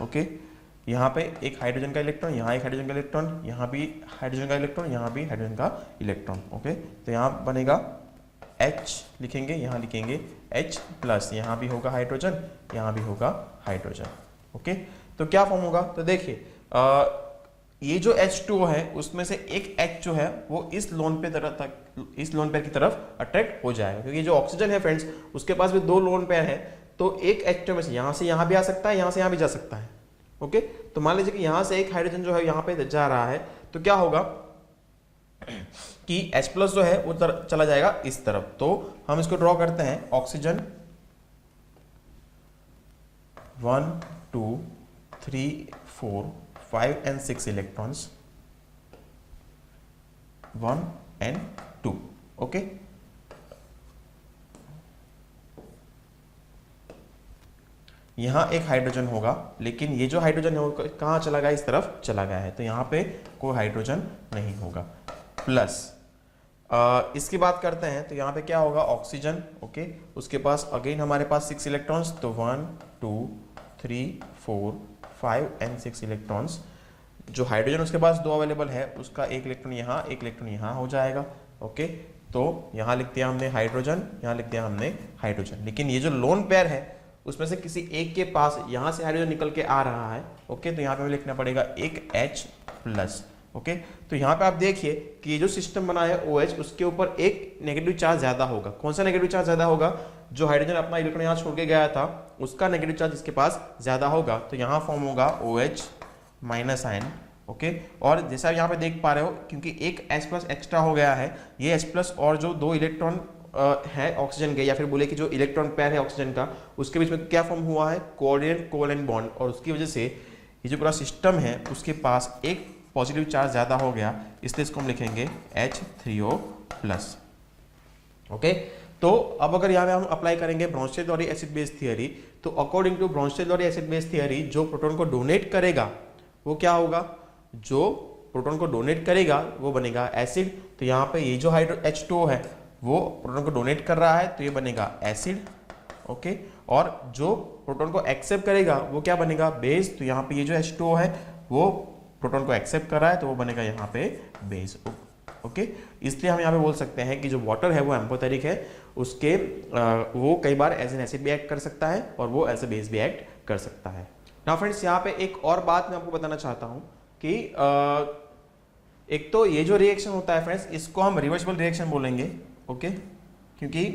ओके यहाँ पे एक हाइड्रोजन का इलेक्ट्रॉन, यहाँ एक हाइड्रोजन का इलेक्ट्रॉन, यहाँ भी हाइड्रोजन का इलेक्ट्रॉन, यहाँ भी हाइड्रोजन का इलेक्ट्रॉन। ओके तो यहाँ बनेगा H लिखेंगे, यहाँ लिखेंगे H प्लस, यहाँ भी होगा हाइड्रोजन, यहाँ भी होगा हाइड्रोजन। ओके तो क्या फॉर्म होगा, तो देखिए ये जो H2O है उसमें से एक H जो है वो इस लोन पेयर की तरफ अट्रैक्ट हो जाएगा, क्योंकि जो ऑक्सीजन है फ्रेंड्स उसके पास भी दो लोन पेयर है, तो एक H2O में से यहाँ से यहाँ भी आ सकता है, यहाँ से यहाँ भी जा सकता है। ओके तो मान लीजिए कि यहाँ से एक हाइड्रोजन जो है यहाँ पे जा रहा है, तो क्या होगा कि H प्लस जो है वो चला जाएगा इस तरफ। तो हम इसको ड्रॉ करते हैं, oxygen 1 2 3 4 5 and 6 electrons 1 and 2। Okay यहां एक हाइड्रोजन होगा, लेकिन ये जो हाइड्रोजन है वो कहां चला गया, इस तरफ चला गया है, तो यहां पे कोई हाइड्रोजन नहीं होगा। प्लस इसकी बात करते हैं तो यहाँ पे क्या होगा, ऑक्सीजन। ओके उसके पास अगेन हमारे पास 6 इलेक्ट्रॉन्स, तो 1 2 3 4 5 एंड 6 इलेक्ट्रॉन्स। जो हाइड्रोजन उसके पास दो अवेलेबल है, उसका एक इलेक्ट्रॉन यहाँ एक इलेक्ट्रॉन यहाँ हो जाएगा। ओके तो यहाँ लिख दिया हमने हाइड्रोजन, यहाँ लिख दिया हमने हाइड्रोजन, लेकिन ये जो लोन पेयर है उसमें से किसी एक के पास यहाँ से हाइड्रोजन निकल के आ रहा है। ओके तो यहाँ पे हमें लिखना पड़ेगा एक H प्लस। ओके तो यहाँ पे आप देखिए कि ये जो सिस्टम बना है OH, उसके ऊपर एक नेगेटिव चार्ज ज्यादा होगा। कौन सा नेगेटिव चार्ज ज्यादा होगा, जो हाइड्रोजन अपना इलेक्ट्रॉन यहाँ छोड़ के गया था उसका नेगेटिव चार्ज इसके पास ज्यादा होगा, तो यहाँ फॉर्म होगा OH माइनस आयन। ओके और जैसा आप यहाँ पे देख पा रहे हो, क्योंकि एक H प्लस एक्स्ट्रा हो गया है, ये H प्लस और जो दो इलेक्ट्रॉन है ऑक्सीजन के, या फिर बोले कि जो इलेक्ट्रॉन पेयर है ऑक्सीजन का, उसके बीच में क्या फॉर्म हुआ है, कोऑर्डिनेट कोवैलेंट बॉन्ड, और उसकी वजह से ये जो पूरा सिस्टम है उसके पास एक पॉजिटिव चार्ज ज्यादा हो गया, इसलिए इसको हम लिखेंगे H3O प्लस। ओके तो अब अगर यहाँ पे हम अप्लाई करेंगे ब्रोंस्टेड-लॉरी एसिड बेस थियरी, तो according to Bronsted Lowry acid base theory जो प्रोटॉन को डोनेट करेगा वो क्या होगा, जो प्रोटॉन को डोनेट करेगा वो बनेगा एसिड। तो यहाँ पे ये जो H2O है वो प्रोटॉन को डोनेट कर रहा है, तो ये बनेगा एसिड। ओके और जो प्रोटॉन को एक्सेप्ट करेगा वो क्या बनेगा, बेस। तो यहाँ पे ये जो H2O है वो प्रोटॉन को एक्सेप्ट कर रहा है, तो वो बनेगा यहाँ पे बेस। ओके इसलिए हम यहाँ पे बोल सकते हैं कि जो वाटर है वो एम्फोटेरिक है, उसके वो कई बार एज एन एसिड भी एक्ट कर सकता है और वो एज ए बेस भी एक्ट कर सकता है। नाउ फ्रेंड्स यहाँ पे एक और बात मैं आपको बताना चाहता हूँ कि एक तो ये जो रिएक्शन होता है फ्रेंड्स, इसको हम रिवर्सिबल रिएक्शन बोलेंगे। ओके क्योंकि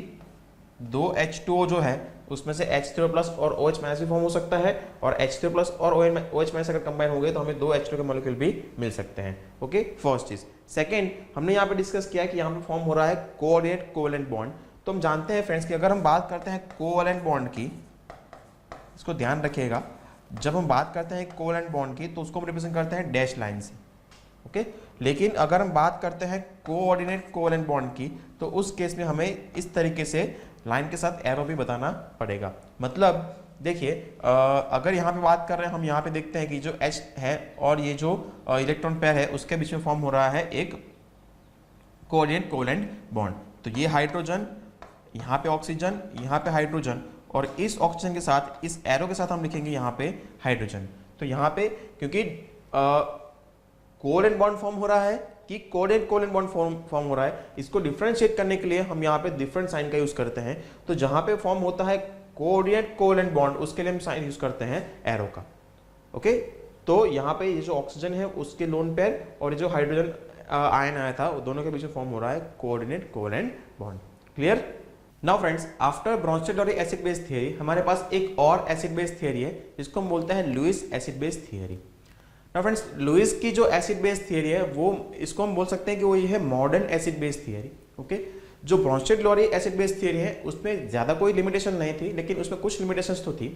दो H2O जो है उसमें से H3O प्लस और OH माइनस भी फॉर्म हो सकता है, और H3O प्लस और OH माइनस अगर कंबाइन हो गए तो हमें दो H2O के मॉलिक्यूल भी मिल सकते हैं। ओके फर्स्ट चीज। सेकंड, हमने यहाँ पे डिस्कस किया कि यहाँ पे फॉर्म हो रहा है कोऑर्डिनेट कोवैलेंट बॉन्ड। तो हम जानते हैं फ्रेंड्स कि अगर हम बात करते हैं कोवैलेंट बॉन्ड की, इसको ध्यान रखिएगा, जब हम बात करते हैं कोवैलेंट बॉन्ड की तो उसको हम रिप्रेजेंट करते हैं डैश लाइन से। ओके लेकिन अगर हम बात करते हैं कोऑर्डिनेट कोवैलेंट बॉन्ड की, तो उस केस में हमें इस तरीके से लाइन के साथ एरो भी बताना पड़ेगा। मतलब देखिए अगर यहाँ पे बात कर रहे हैं हम, यहाँ पे देखते हैं कि जो H है और ये जो इलेक्ट्रॉन पेयर है उसके बीच में फॉर्म हो रहा है एक कोऑर्डिनेट कोवैलेंट बॉन्ड। तो ये हाइड्रोजन, यहाँ पे ऑक्सीजन, यहाँ पे हाइड्रोजन, और इस ऑक्सीजन के साथ इस एरो के साथ हम लिखेंगे यहाँ पे हाइड्रोजन। तो यहाँ पे क्योंकि कोवैलेंट बॉन्ड फॉर्म हो रहा है कि कोऑर्डिनेट कोवैलेंट बॉन्ड फॉर्म हो रहा है, इसको डिफरेंशिएट करने के लिए हम यहाँ पे डिफरेंट साइन का यूज करते हैं। तो जहां पे फॉर्म होता है कोऑर्डिनेट कोवैलेंट बॉन्ड, उसके लिए हम साइन यूज करते हैं एरो का। ओके तो यहाँ पे ये जो ऑक्सीजन है उसके लोन पेयर और ये जो हाइड्रोजन आयन आया था वो दोनों के बीच में फॉर्म हो रहा है coordinate covalent bond. Clear. Now friends after Bronsted-lorry acid base theory हमारे पास एक और एसिड बेस थियरी है जिसको हम बोलते हैं लुईस एसिड बेस थियरी। ना फ्रेंड्स, लुईस की जो एसिड बेस थियरी है वो इसको हम बोल सकते हैं कि वो ये है modern acid base theory. Okay, जो ब्रोंस्टेड-लॉरी एसिड बेस थियरी है उसमें ज्यादा कोई लिमिटेशन नहीं थी, लेकिन उसमें कुछ लिमिटेशंस तो थी।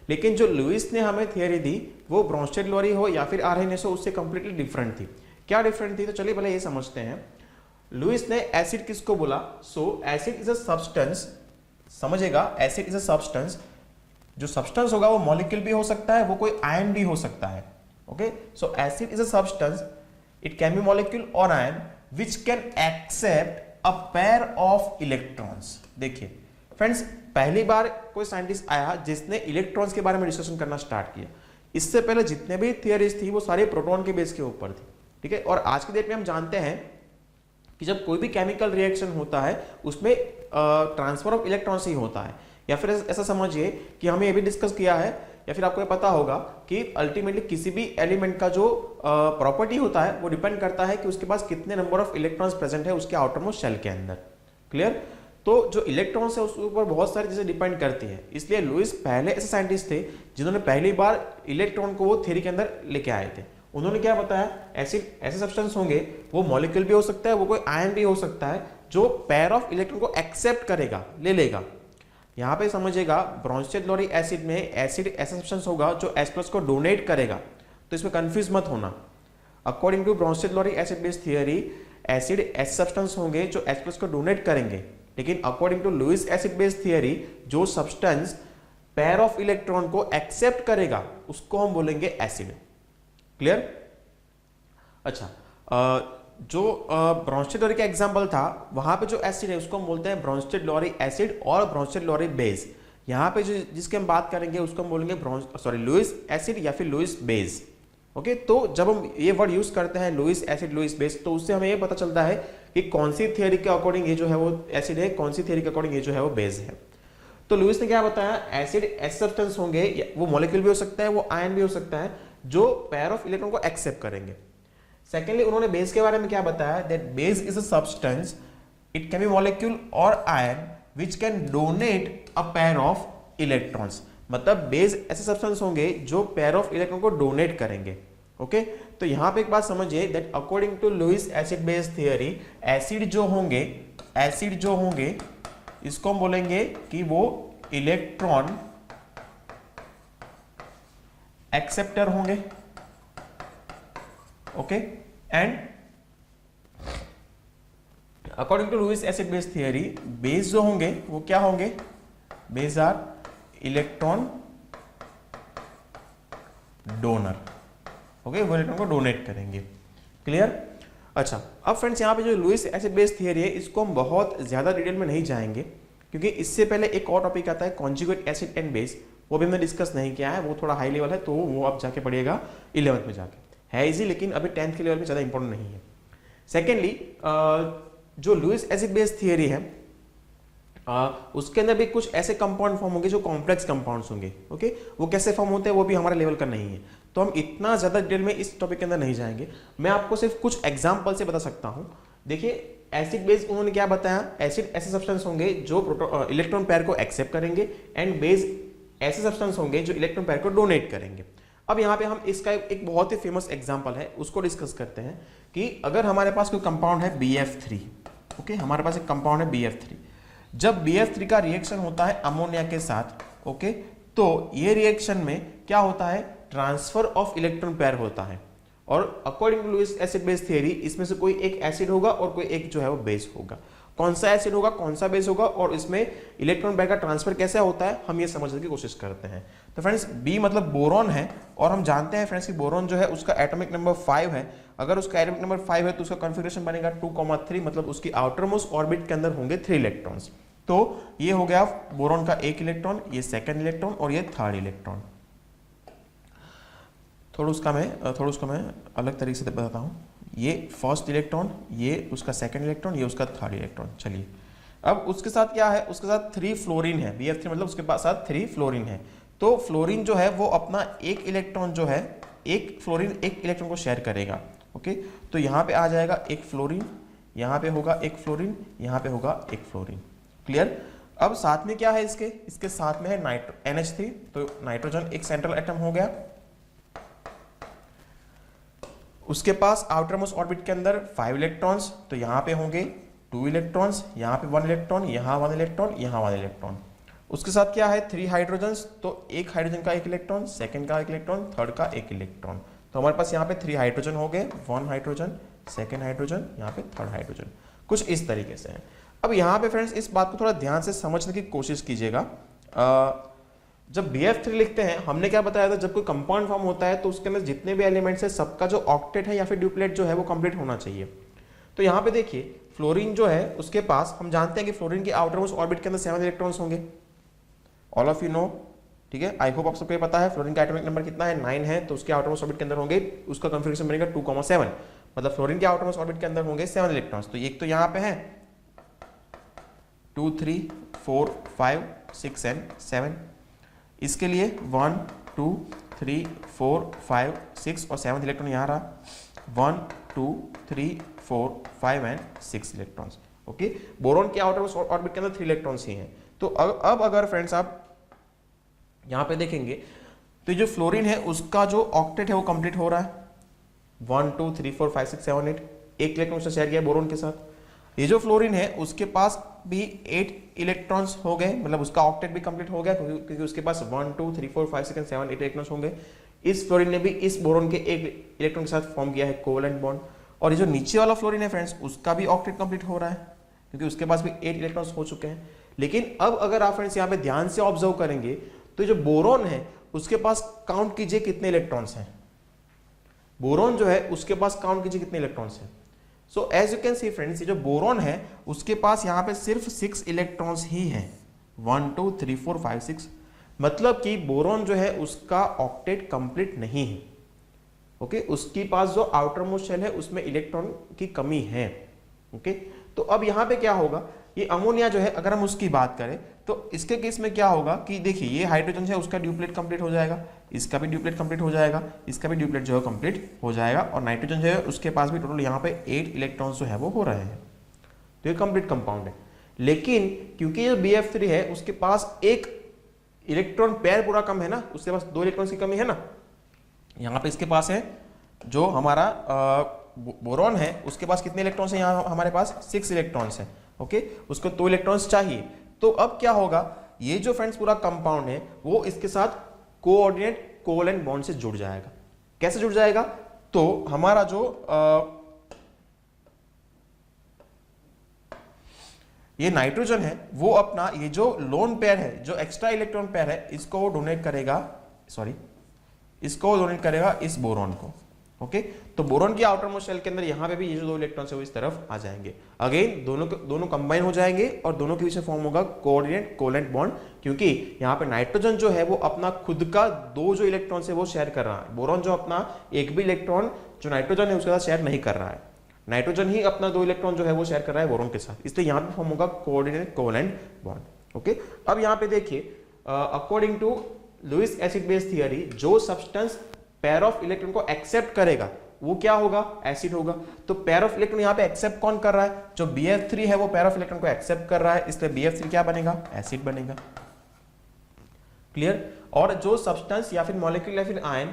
लेकिन जो लुईस ने हमें थियरी दी वो ब्रोंस्टेड-लॉरी हो या फिर आर्हेनियस हो, उससे कंप्लीटली डिफरेंट थी। क्या डिफरेंट थी, तो चलिए पहले ये समझते हैं। लुईस ने एसिड किसको बोला? सो एसिड इज अ सब्सटेंस, समझेगा, एसिड इज अ सब्सटेंस। जो सब्सटेंस होगा वो मॉलिक्यूल भी हो सकता है, वो कोई आयन भी हो सकता है। Okay, so acid is a substance, it can be molecule or ion which can accept a pair of electrons. देखिए फ्रेंड्स, पहली बार कोई साइंटिस्ट आया जिसने इलेक्ट्रॉन्स के बारे में डिस्कशन करना स्टार्ट किया। इससे पहले जितने भी थियरीज थी वो सारे प्रोटॉन के बेस के ऊपर थी। ठीक है, और आज की डेट में हम जानते हैं कि जब कोई भी केमिकल रिएक्शन होता है उसमें ट्रांसफर ऑफ इलेक्ट्रॉन्स ही होता है। या फिर ऐसा समझिए कि हमें ये भी डिस्कस किया है, या फिर आपको ये पता होगा कि अल्टीमेटली किसी भी एलिमेंट का जो प्रॉपर्टी होता है वो डिपेंड करता है कि उसके पास कितने नंबर ऑफ इलेक्ट्रॉन्स प्रेजेंट है उसके आउटर मोस्ट शेल के अंदर। क्लियर? तो जो इलेक्ट्रॉन्स है उसके ऊपर बहुत सारी चीजें डिपेंड करती है। इसलिए लुईस पहले ऐसे साइंटिस्ट थे जिन्होंने पहली बार इलेक्ट्रॉन को वो थ्योरी के अंदर लेके आए थे। उन्होंने क्या बताया, एसिड ऐसे सब्सटेंस होंगे, वो मॉलिक्यूल भी हो सकता है, वो कोई आयन भी हो सकता है, जो पेयर ऑफ इलेक्ट्रॉन को एक्सेप्ट करेगा, ले लेगा। यहां पे समझिएगा, ब्रोंस्टेड-लॉरी एसिड में एसिड ऐसा सब्सटेंस होगा जो H+ को डोनेट करेगा, तो इसमें कंफ्यूज मत होना। According to Bronsted Lowry acid base theory, acid ऐसे सब्सटेंस होंगे जो H+ को डोनेट करेंगे, लेकिन according to Lewis acid base theory, जो सब्सटेंस पेयर ऑफ इलेक्ट्रॉन को एक्सेप्ट करेगा उसको हम बोलेंगे एसिड। क्लियर? अच्छा, जो ब्रोंस्टेड-लॉरी का एग्जांपल था, वहां पे जो एसिड है उसको हम बोलते हैं ब्रोंस्टेड-लॉरी एसिड और ब्रोंस्टेड-लॉरी बेस। यहां पे जो जिसकी हम बात करेंगे उसको हम बोलेंगे लुईस एसिड या फिर लुईस बेस। ओके, तो जब हम ये वर्ड यूज करते हैं लुईस एसिड, लुईस बेस, तो उससे हमें ये पता चलता है कि कौन सी थियरी के अकॉर्डिंग ये जो है वो एसिड है, कौन सी थियरी के अकॉर्डिंग ये जो है वो बेस है। तो लुईस ने क्या बताया, एसिड ऐसे सब्सटेंस होंगे, वो मॉलिक्यूल भी हो सकता है, वो आयन भी हो सकता है, जो पेयर ऑफ इलेक्ट्रॉन को एक्सेप्ट करेंगे। सेकेंडली उन्होंने बेस के बारे में क्या बताया, that base is a substance, it can be molecule or ion which can donate a pair of electrons. मतलब बेस ऐसे सब्सटेंस होंगे जो पेयर ऑफ इलेक्ट्रॉन को डोनेट करेंगे। ओके, तो यहां पे एक बात समझिए, that according to Lewis acid base theory, acid जो होंगे इसको हम बोलेंगे कि वो इलेक्ट्रॉन एक्सेप्टर होंगे। Okay, and according to Lewis acid base theory, base जो होंगे वो क्या होंगे, base are electron donor. Okay, वो इलेक्ट्रॉन को डोनेट करेंगे। क्लियर? अच्छा, अब फ्रेंड्स यहाँ पे जो लुईस एसिड बेस थियरी है इसको हम बहुत ज्यादा डिटेल में नहीं जाएंगे, क्योंकि इससे पहले एक और टॉपिक आता है कॉन्जुगेट एसिड एंड बेस, वो भी हमने डिस्कस नहीं किया है, वो थोड़ा हाई लेवल है, तो वो आप जाके पढ़िएगा 11th में जाके, है इजी, लेकिन अभी 10th के लेवल में ज्यादा इंपॉर्टेंट नहीं है। सेकेंडली, जो लुईस एसिड बेस थियरी है उसके अंदर भी कुछ ऐसे कंपाउंड फॉर्म होंगे जो कॉम्प्लेक्स कंपाउंड्स होंगे। ओके, वो कैसे फॉर्म होते हैं वो भी हमारे लेवल का नहीं है, तो हम इतना ज्यादा डिटेल में इस टॉपिक के अंदर नहीं जाएंगे। मैं आपको सिर्फ कुछ एग्जांपल से बता सकता हूं। देखिए, एसिड बेस उन्होंने क्या बताया, एसिड ऐसे सब्सटेंस होंगे जो इलेक्ट्रॉन पेयर को एक्सेप्ट करेंगे, एंड बेस ऐसे सब्सटेंस होंगे जो इलेक्ट्रॉन पेयर को डोनेट करेंगे। अब यहाँ पे हम इसका एक बहुत ही फेमस एग्जांपल है उसको डिस्कस करते हैं कि अगर हमारे पास कोई कंपाउंड है BF3, ओके, हमारे पास एक कंपाउंड है BF3, जब BF3 का रिएक्शन होता है अमोनिया के साथ, ओके, तो ये रिएक्शन में क्या होता है, ट्रांसफर ऑफ इलेक्ट्रॉन पेयर होता है, और according to Lewis acid base theory इसमें से कोई एक एसिड होगा और कोई एक जो है वो बेस होगा। कौन सा एसिड होगा, कौन सा बेस होगा, और इसमें इलेक्ट्रॉन पेयर का ट्रांसफर कैसे होता है, हम ये समझने की कोशिश करते हैं। तो फ्रेंड्स, बी मतलब बोरॉन है, और हम जानते हैं फ्रेंड्स कि बोरॉन जो है उसका एटॉमिक नंबर 5 है। अगर उसका एटॉमिक नंबर 5 है तो उसका कॉन्फ़िगरेशन बनेगा 2,3, मतलब उसकी आउटर मोस्ट ऑर्बिट के अंदर होंगे 3 इलेक्ट्रॉन्स। तो ये हो गया बोरॉन का 1 इलेक्ट्रॉन, ये सेकंड इलेक्ट्रॉन और ये थर्ड इलेक्ट्रॉन। थोड़ा उसका मैं अलग तरीके से बताता हूँ। ये फर्स्ट इलेक्ट्रॉन, ये उसका सेकंड इलेक्ट्रॉन, ये उसका थर्ड इलेक्ट्रॉन। चलिए, अब उसके साथ क्या है, उसके साथ 3 फ्लोरीन है, BF3 मतलब उसके पास साथ 3 फ्लोरीन है। तो फ्लोरीन जो है वो अपना एक इलेक्ट्रॉन जो है, एक फ्लोरीन एक इलेक्ट्रॉन को शेयर करेगा। ओके, तो यहाँ पे आ जाएगा एक फ्लोरीन, यहाँ पे होगा एक फ्लोरीन, यहाँ पे होगा एक फ्लोरीन। क्लियर? अब साथ में क्या है इसके साथ में है NH3, तो नाइट्रोजन एक सेंट्रल एटम हो गया। उसके पास आउटर मोस्ट ऑर्बिट के अंदर 5 इलेक्ट्रॉन्स, तो यहाँ पे होंगे 2 इलेक्ट्रॉन्स, यहाँ पे 1 इलेक्ट्रॉन, यहाँ 1 इलेक्ट्रॉन, यहाँ 1 इलेक्ट्रॉन। उसके साथ क्या है 3 हाइड्रोजन्स, तो एक हाइड्रोजन का 1 इलेक्ट्रॉन, सेकंड का 1 इलेक्ट्रॉन, थर्ड का 1 इलेक्ट्रॉन। तो हमारे पास यहाँ पे 3 हाइड्रोजन हो गए, 1 हाइड्रोजन, सेकंड हाइड्रोजन, यहाँ पे थर्ड हाइड्रोजन, कुछ इस तरीके से है। अब यहाँ पे फ्रेंड्स इस बात को थोड़ा ध्यान से समझने की कोशिश कीजिएगा। जब BF3 लिखते हैं, हमने क्या बताया था, जब कोई कंपाउंड फॉर्म होता है तो उसके अंदर जितने भी एलिमेंट्स है सबका जो ऑक्टेट है या फिर ड्यूप्लेट जो है वो कंप्लीट होना चाहिए। तो यहाँ पे देखिए फ्लोरीन जो है उसके पास हम जानते हैं कि फ्लोरीन के आउटर मोस्ट ऑर्बिट के अंदर 7 इलेक्ट्रॉन्स होंगे, ऑल ऑफ यू नो, ठीक है। आई होप आप सबको ये पता है फ्लोरीन का एटॉमिक नंबर कितना है, 9 है, तो उसके आउटर मोस्ट ऑर्बिट के अंदर होंगे, उसका कॉन्फिगरेशन बनेगा 2,7, मतलब फ्लोरीन के आउटर मोस्ट ऑर्बिट के अंदर होंगे 7 इलेक्ट्रॉन्स। तो एक तो यहाँ पे है 2, 3, 4, 5, 6 एंड 7। इसके लिए 1, 2, 3, 4, 5, 6 और 7 इलेक्ट्रॉन यहाँ रहा, 1, 2, 3, 4, 5 एंड 6 इलेक्ट्रॉन्स। ओके, बोरॉन के आउटर मोस्ट ऑर्बिट के अंदर 3 इलेक्ट्रॉन्स ही हैं। तो अब अगर फ्रेंड्स आप यहाँ पे देखेंगे तो जो फ्लोरीन है उसका जो ऑक्टेट है वो कंप्लीट हो रहा है, 1, 2, 3, 4, 5, 6, 7, 8, एक इलेक्ट्रॉन उसने शेयर किया बोरोन के साथ। ये जो फ्लोरीन है उसके पास भी 8 इलेक्ट्रॉन्स हो गए, मतलब उसका ऑक्टेट भी कंप्लीट हो गया क्योंकि उसके पास 1, 2, 3, 4, 5, 6, 7, 8 इलेक्ट्रॉन्स होंगे। इस फ्लोरीन ने भी इस बोरोन के एक इलेक्ट्रॉन के साथ फॉर्म किया है कोवेलेंट बॉन्ड। और ये जो नीचे वाला फ्लोरीन है फ्रेंड्स उसका भी ऑक्टेट कंप्लीट हो रहा है क्योंकि उसके पास भी 8 इलेक्ट्रॉन्स हो चुके हैं। लेकिन अब अगर आप फ्रेंड्स यहाँ पे ध्यान से ऑब्जर्व करेंगे तो जो बोरोन है उसके पास काउंट कीजिए कितने इलेक्ट्रॉन्स हैं। बोरोन जो है उसके पास काउंट कीजिए कितने इलेक्ट्रॉन्स हैं। So as you can see friends, ये जो बोरोन है उसके पास यहाँ पे सिर्फ 6 इलेक्ट्रॉन्स ही हैं, 1, 2, 3, 4, 5, 6, मतलब कि बोरोन जो है उसका ऑक्टेट कंप्लीट नहीं है। ओके, उसके पास जो आउटर मोस्ट शेल है उसमें इलेक्ट्रॉन की कमी है। ओके, तो अब यहाँ पे क्या होगा, ये अमोनिया जो है अगर हम उसकी बात करें तो इसके केस में क्या होगा कि देखिए ये हाइड्रोजन है उसका ड्यूप्लेट कंप्लीट हो जाएगा, इसका भी ड्यूप्लेट कंप्लीट हो जाएगा, इसका भी ड्यूप्लेट जो है कंप्लीट हो जाएगा, और नाइट्रोजन जो है उसके पास भी टोटल यहाँ पे 8 इलेक्ट्रॉन्स जो है वो हो रहे हैं। तो ये कंप्लीट कंपाउंड है। लेकिन क्योंकि ये BF3 है उसके पास एक इलेक्ट्रॉन पेयर पूरा कम है ना, उसके पास 2 इलेक्ट्रॉन्स की कमी है ना। यहाँ पे इसके पास है जो हमारा बोरॉन है उसके पास कितने इलेक्ट्रॉन्स हैं, यहाँ हमारे पास 6 इलेक्ट्रॉन्स हैं। ओके, उसको 2 इलेक्ट्रॉन्स चाहिए। तो अब क्या होगा, ये जो फ्रेंड्स पूरा कंपाउंड है वो इसके साथ कोऑर्डिनेट कोवेलेंट बॉन्ड से जुड़ जाएगा। कैसे जुड़ जाएगा, तो हमारा जो ये नाइट्रोजन है वो अपना ये जो लोन पेयर है, जो एक्स्ट्रा इलेक्ट्रॉन पेयर है, इसको वो डोनेट करेगा, इसको डोनेट करेगा इस बोरॉन को। ओके, तो बोरॉन की आउटर मोस्ट शेल के अंदर यहाँ पे भी ये जो 2 इलेक्ट्रॉन्स है वो इस तरफ आ जाएंगे। अगेन दोनों कंबाइन हो जाएंगे और दोनों के बीच में फॉर्म होगा कोऑर्डिनेट कोवेलेंट बॉन्ड, क्योंकि यहाँ पे नाइट्रोजन जो है वो अपना खुद का 2 जो इलेक्ट्रॉन्स है वो शेयर कर रहा है। बोरॉन जो अपना एक भी इलेक्ट्रॉन जो नाइट्रोजन है उसके साथ शेयर नहीं कर रहा है, नाइट्रोजन ही अपना 2 इलेक्ट्रॉन जो है वो शेयर कर रहा है बोरॉन के साथ, इसलिए यहाँ पे फॉर्म होगा कोऑर्डिनेट कोवेलेंट बॉन्ड। ओके, अब यहाँ पे देखिए according to Lewis acid base theory, जो सब्सटेंस पेयर ऑफ इलेक्ट्रॉन को एक्सेप्ट करेगा वो क्या होगा, एसिड होगा। तो पेयर ऑफ इलेक्ट्रॉन यहाँ पे एक्सेप्ट कौन कर रहा है, जो BF3 है वो पेयर ऑफ इलेक्ट्रॉन को एक्सेप्ट कर रहा है, इसलिए BF3 क्या बनेगा, एसिड बनेगा। क्लियर। और जो सब्सटेंस या फिर मॉलिक्यूल या फिर आयन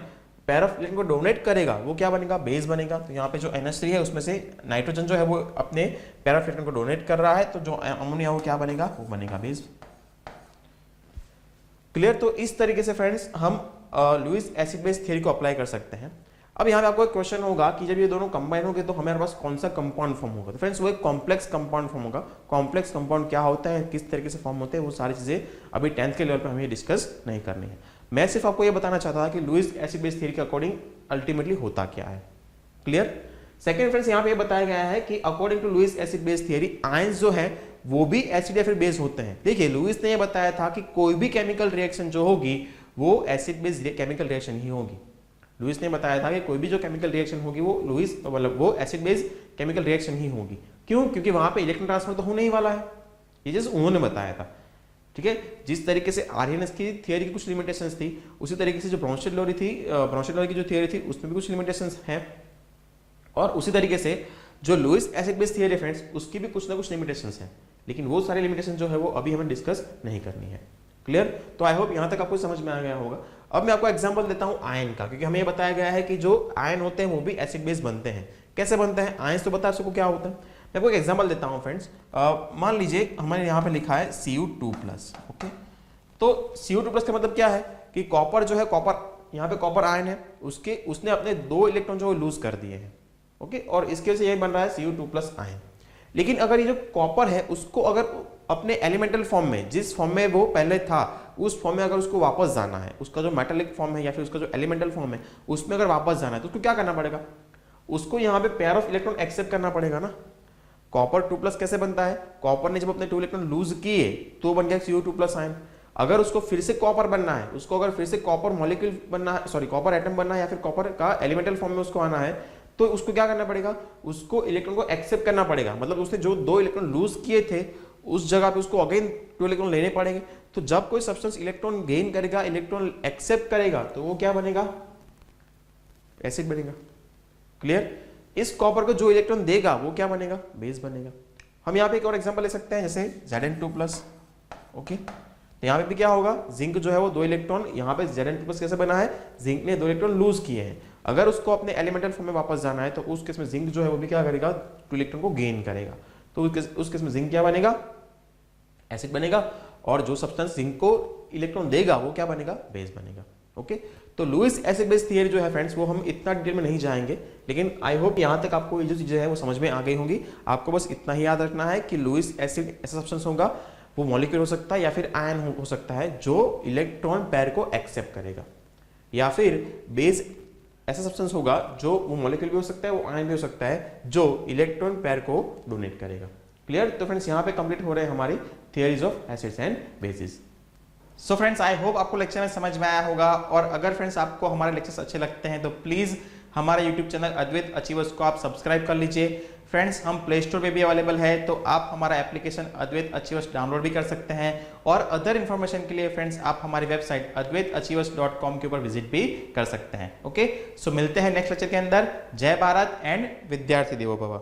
पेयर ऑफ इलेक्ट्रॉन को डोनेट करेगा वो क्या बनेगा, बेस बनेगा। तो यहाँ पे जो NH3 है उसमें से नाइट्रोजन जो है वो अपने पेयर ऑफ इलेक्ट्रॉन को डोनेट कर रहा है, तो जो अमोनिया वो क्या बनेगा, वो बनेगा बेस। क्लियर। तो इस तरीके से फ्रेंड्स हम लुईस एसिड बेस थ्योरी को अप्लाई कर सकते हैं। अब यहाँ पे आपको एक क्वेश्चन होगा कि जब ये दोनों कंबाइन होंगे तो हमारे पास कौन सा कंपाउंड फॉर्म होगा। तो फ्रेंड्स वो एक कॉम्प्लेक्स कंपाउंड फॉर्म होगा। कॉम्प्लेक्स कंपाउंड क्या होता है, किस तरीके से फॉर्म होते हैं, वो सारी चीजें अभी 10th के लेवल पे हमें डिस्कस नहीं करनी है। मैं सिर्फ आपको ये बताना चाहता था कि लुईस एसिड बेस थ्योरी के अकॉर्डिंग अल्टीमेटली होता क्या है। क्लियर। सेकेंड फ्रेंड्स यहाँ पे बताया गया है कि according to Lewis acid base theory ions जो है वो भी एसिड या फिर बेस होते हैं। देखिए लुईस ने यह बताया था कि कोई भी केमिकल रिएक्शन जो होगी वो एसिड बेस केमिकल रिएक्शन ही होगी। लुईस ने बताया था कि कोई भी जो केमिकल रिएक्शन होगी वो लुईस मतलब वो एसिड बेस केमिकल रिएक्शन ही होगी। क्यों, क्योंकि वहां पे इलेक्ट्रॉन ट्रांसफर तो होने ही वाला है, ये जैसे उन्होंने बताया था। ठीक है, जिस तरीके से आर्यनस की थियरी की कुछ लिमिटेशंस थी उसी तरीके से जो ब्राउनस्टेड लॉरी थी, ब्राउनस्टेड लॉरी की जो थियरी थी उसमें भी कुछ लिमिटेशंस हैं, और उसी तरीके से जो Lewis acid base theory friends उसकी भी कुछ ना कुछ लिमिटेशंस हैं, लेकिन वो सारी लिमिटेशन जो है वो अभी हमें डिस्कस नहीं करनी है। क्लियर। तो आई होप यहां तक आपको समझ में आ गया होगा। अब मैं आपको एग्जांपल देता हूं आयन का, क्योंकि हमें ये बताया गया है कि जो आयन होते हैं वो भी एसिड बेस बनते हैं। कैसे बनते हैं? आयन तो बता सको क्या होता है। मैं आपको एक एग्जांपल देता हूं फ्रेंड्स। मान लीजिए हमारे यहाँ पे लिखा है Cu2+, ओके। तो Cu2+ का मतलब क्या है कि कॉपर जो है, कॉपर यहाँ पे कॉपर आयन है, उसने अपने 2 इलेक्ट्रॉन जो लूज कर दिए हैं, ओके। और इसके वजह से यही बन रहा है Cu2+ आयन। लेकिन अगर ये जो कॉपर है उसको अगर अपने एलिमेंटल फॉर्म में, जिस फॉर्म में वो पहले था उस फॉर्म में अगर उसको वापस जाना है, उसका जो मेटालिक फॉर्म है या फिर उसका जो एलिमेंटल फॉर्म है उसमें अगर वापस जाना है, तो उसको क्या करना पड़ेगा? उसको यहाँ पे पेयर ऑफ इलेक्ट्रॉन एक्सेप्ट करना पड़ेगा ना। कॉपर 2+ कैसे बनता है? कॉपर ने जब अपने 2 इलेक्ट्रॉन लूज किए तो बन गया Cu2+ आयन। अगर उसको फिर से कॉपर बनना है, उसको अगर फिर से कॉपर मॉलिक्यूल बनना है, सॉरी कॉपर एटम बनना है या फिर कॉपर का एलिमेंटल फॉर्म में उसको आना है, तो उसको क्या करना पड़ेगा? उसको इलेक्ट्रॉन को एक्सेप्ट करना पड़ेगा। मतलब उसने जो 2 इलेक्ट्रॉन लूज किए थे उस जगह पे उसको अगेन 2 इलेक्ट्रॉन लेने पड़ेंगे। तो जब कोई सब्सटेंस इलेक्ट्रॉन गेन करेगा, इलेक्ट्रॉन एक्सेप्ट करेगा, तो वो क्या बनेगा? एसिड बनेगा। क्लियर? इस कॉपर को जो इलेक्ट्रॉन देगा वो क्या बनेगा? बेस बनेगा। हम यहाँ पे एक और एग्जांपल ले सकते हैं, जैसे Zn2+, ओके। यहाँ पे भी क्या होगा? जिंक जो है वो 2 इलेक्ट्रॉन, यहाँ पे Zn2+ कैसे बना है? जिंक ने 2 इलेक्ट्रॉन लूज किए हैं। अगर उसको अपने एलिमेंटल फॉर्म में वापस जाना है तो उस केस में जिंक जो है वो भी क्या करेगा? 2 इलेक्ट्रॉन को गेन करेगा। तो उस केस में जिंक क्या बनेगा? एसिड बनेगा। और जो सब्सटेंस जिंक को इलेक्ट्रॉन देगा वो क्या बनेगा? बेस बनेगा। ओके। तो लुईस एसिड बेस थियरी जो है फ्रेंड्स वो हम इतना डिटेल में नहीं जाएंगे, लेकिन आई होप यहाँ तक आपको ये जो चीजें हैं वो समझ में आ गई होंगी। आपको बस इतना ही याद रखना है कि लुईस एसिड ऐसा सब्सटेंस होगा, वो मॉलिक्यूल हो सकता है या फिर आयन हो सकता है जो इलेक्ट्रॉन पेयर को एक्सेप्ट करेगा, या फिर बेस ऐसा सब्सटेंस होगा जो वो मॉलिक्यूल भी हो सकता है, वो आयन भी हो सकता है, जो इलेक्ट्रॉन पेयर को डोनेट करेगा। क्लियर? तो फ्रेंड्स यहाँ पे कंप्लीट हो रहे हैं हमारी theories of acids and basis. So friends I hope आपको लेक्चर में समझ में आया होगा, और अगर फ्रेंड्स आपको हमारे लेक्चर्स अच्छे लगते हैं तो प्लीज हमारे यूट्यूब चैनल अद्वैत अचीवर्स को आप सब्सक्राइब कर लीजिए। फ्रेंड्स हम प्ले स्टोर पे भी अवेलेबल है, तो आप हमारा एप्लीकेशन अद्वैत अचीवर्स डाउनलोड भी कर सकते हैं। और अदर इन्फॉर्मेशन के लिए फ्रेंड्स आप हमारी वेबसाइट advaitachievers.com के ऊपर विजिट भी कर सकते हैं। ओके, सो मिलते हैं नेक्स्ट लेक्चर के अंदर। जय भारत एंड विद्यार्थी देवो भव।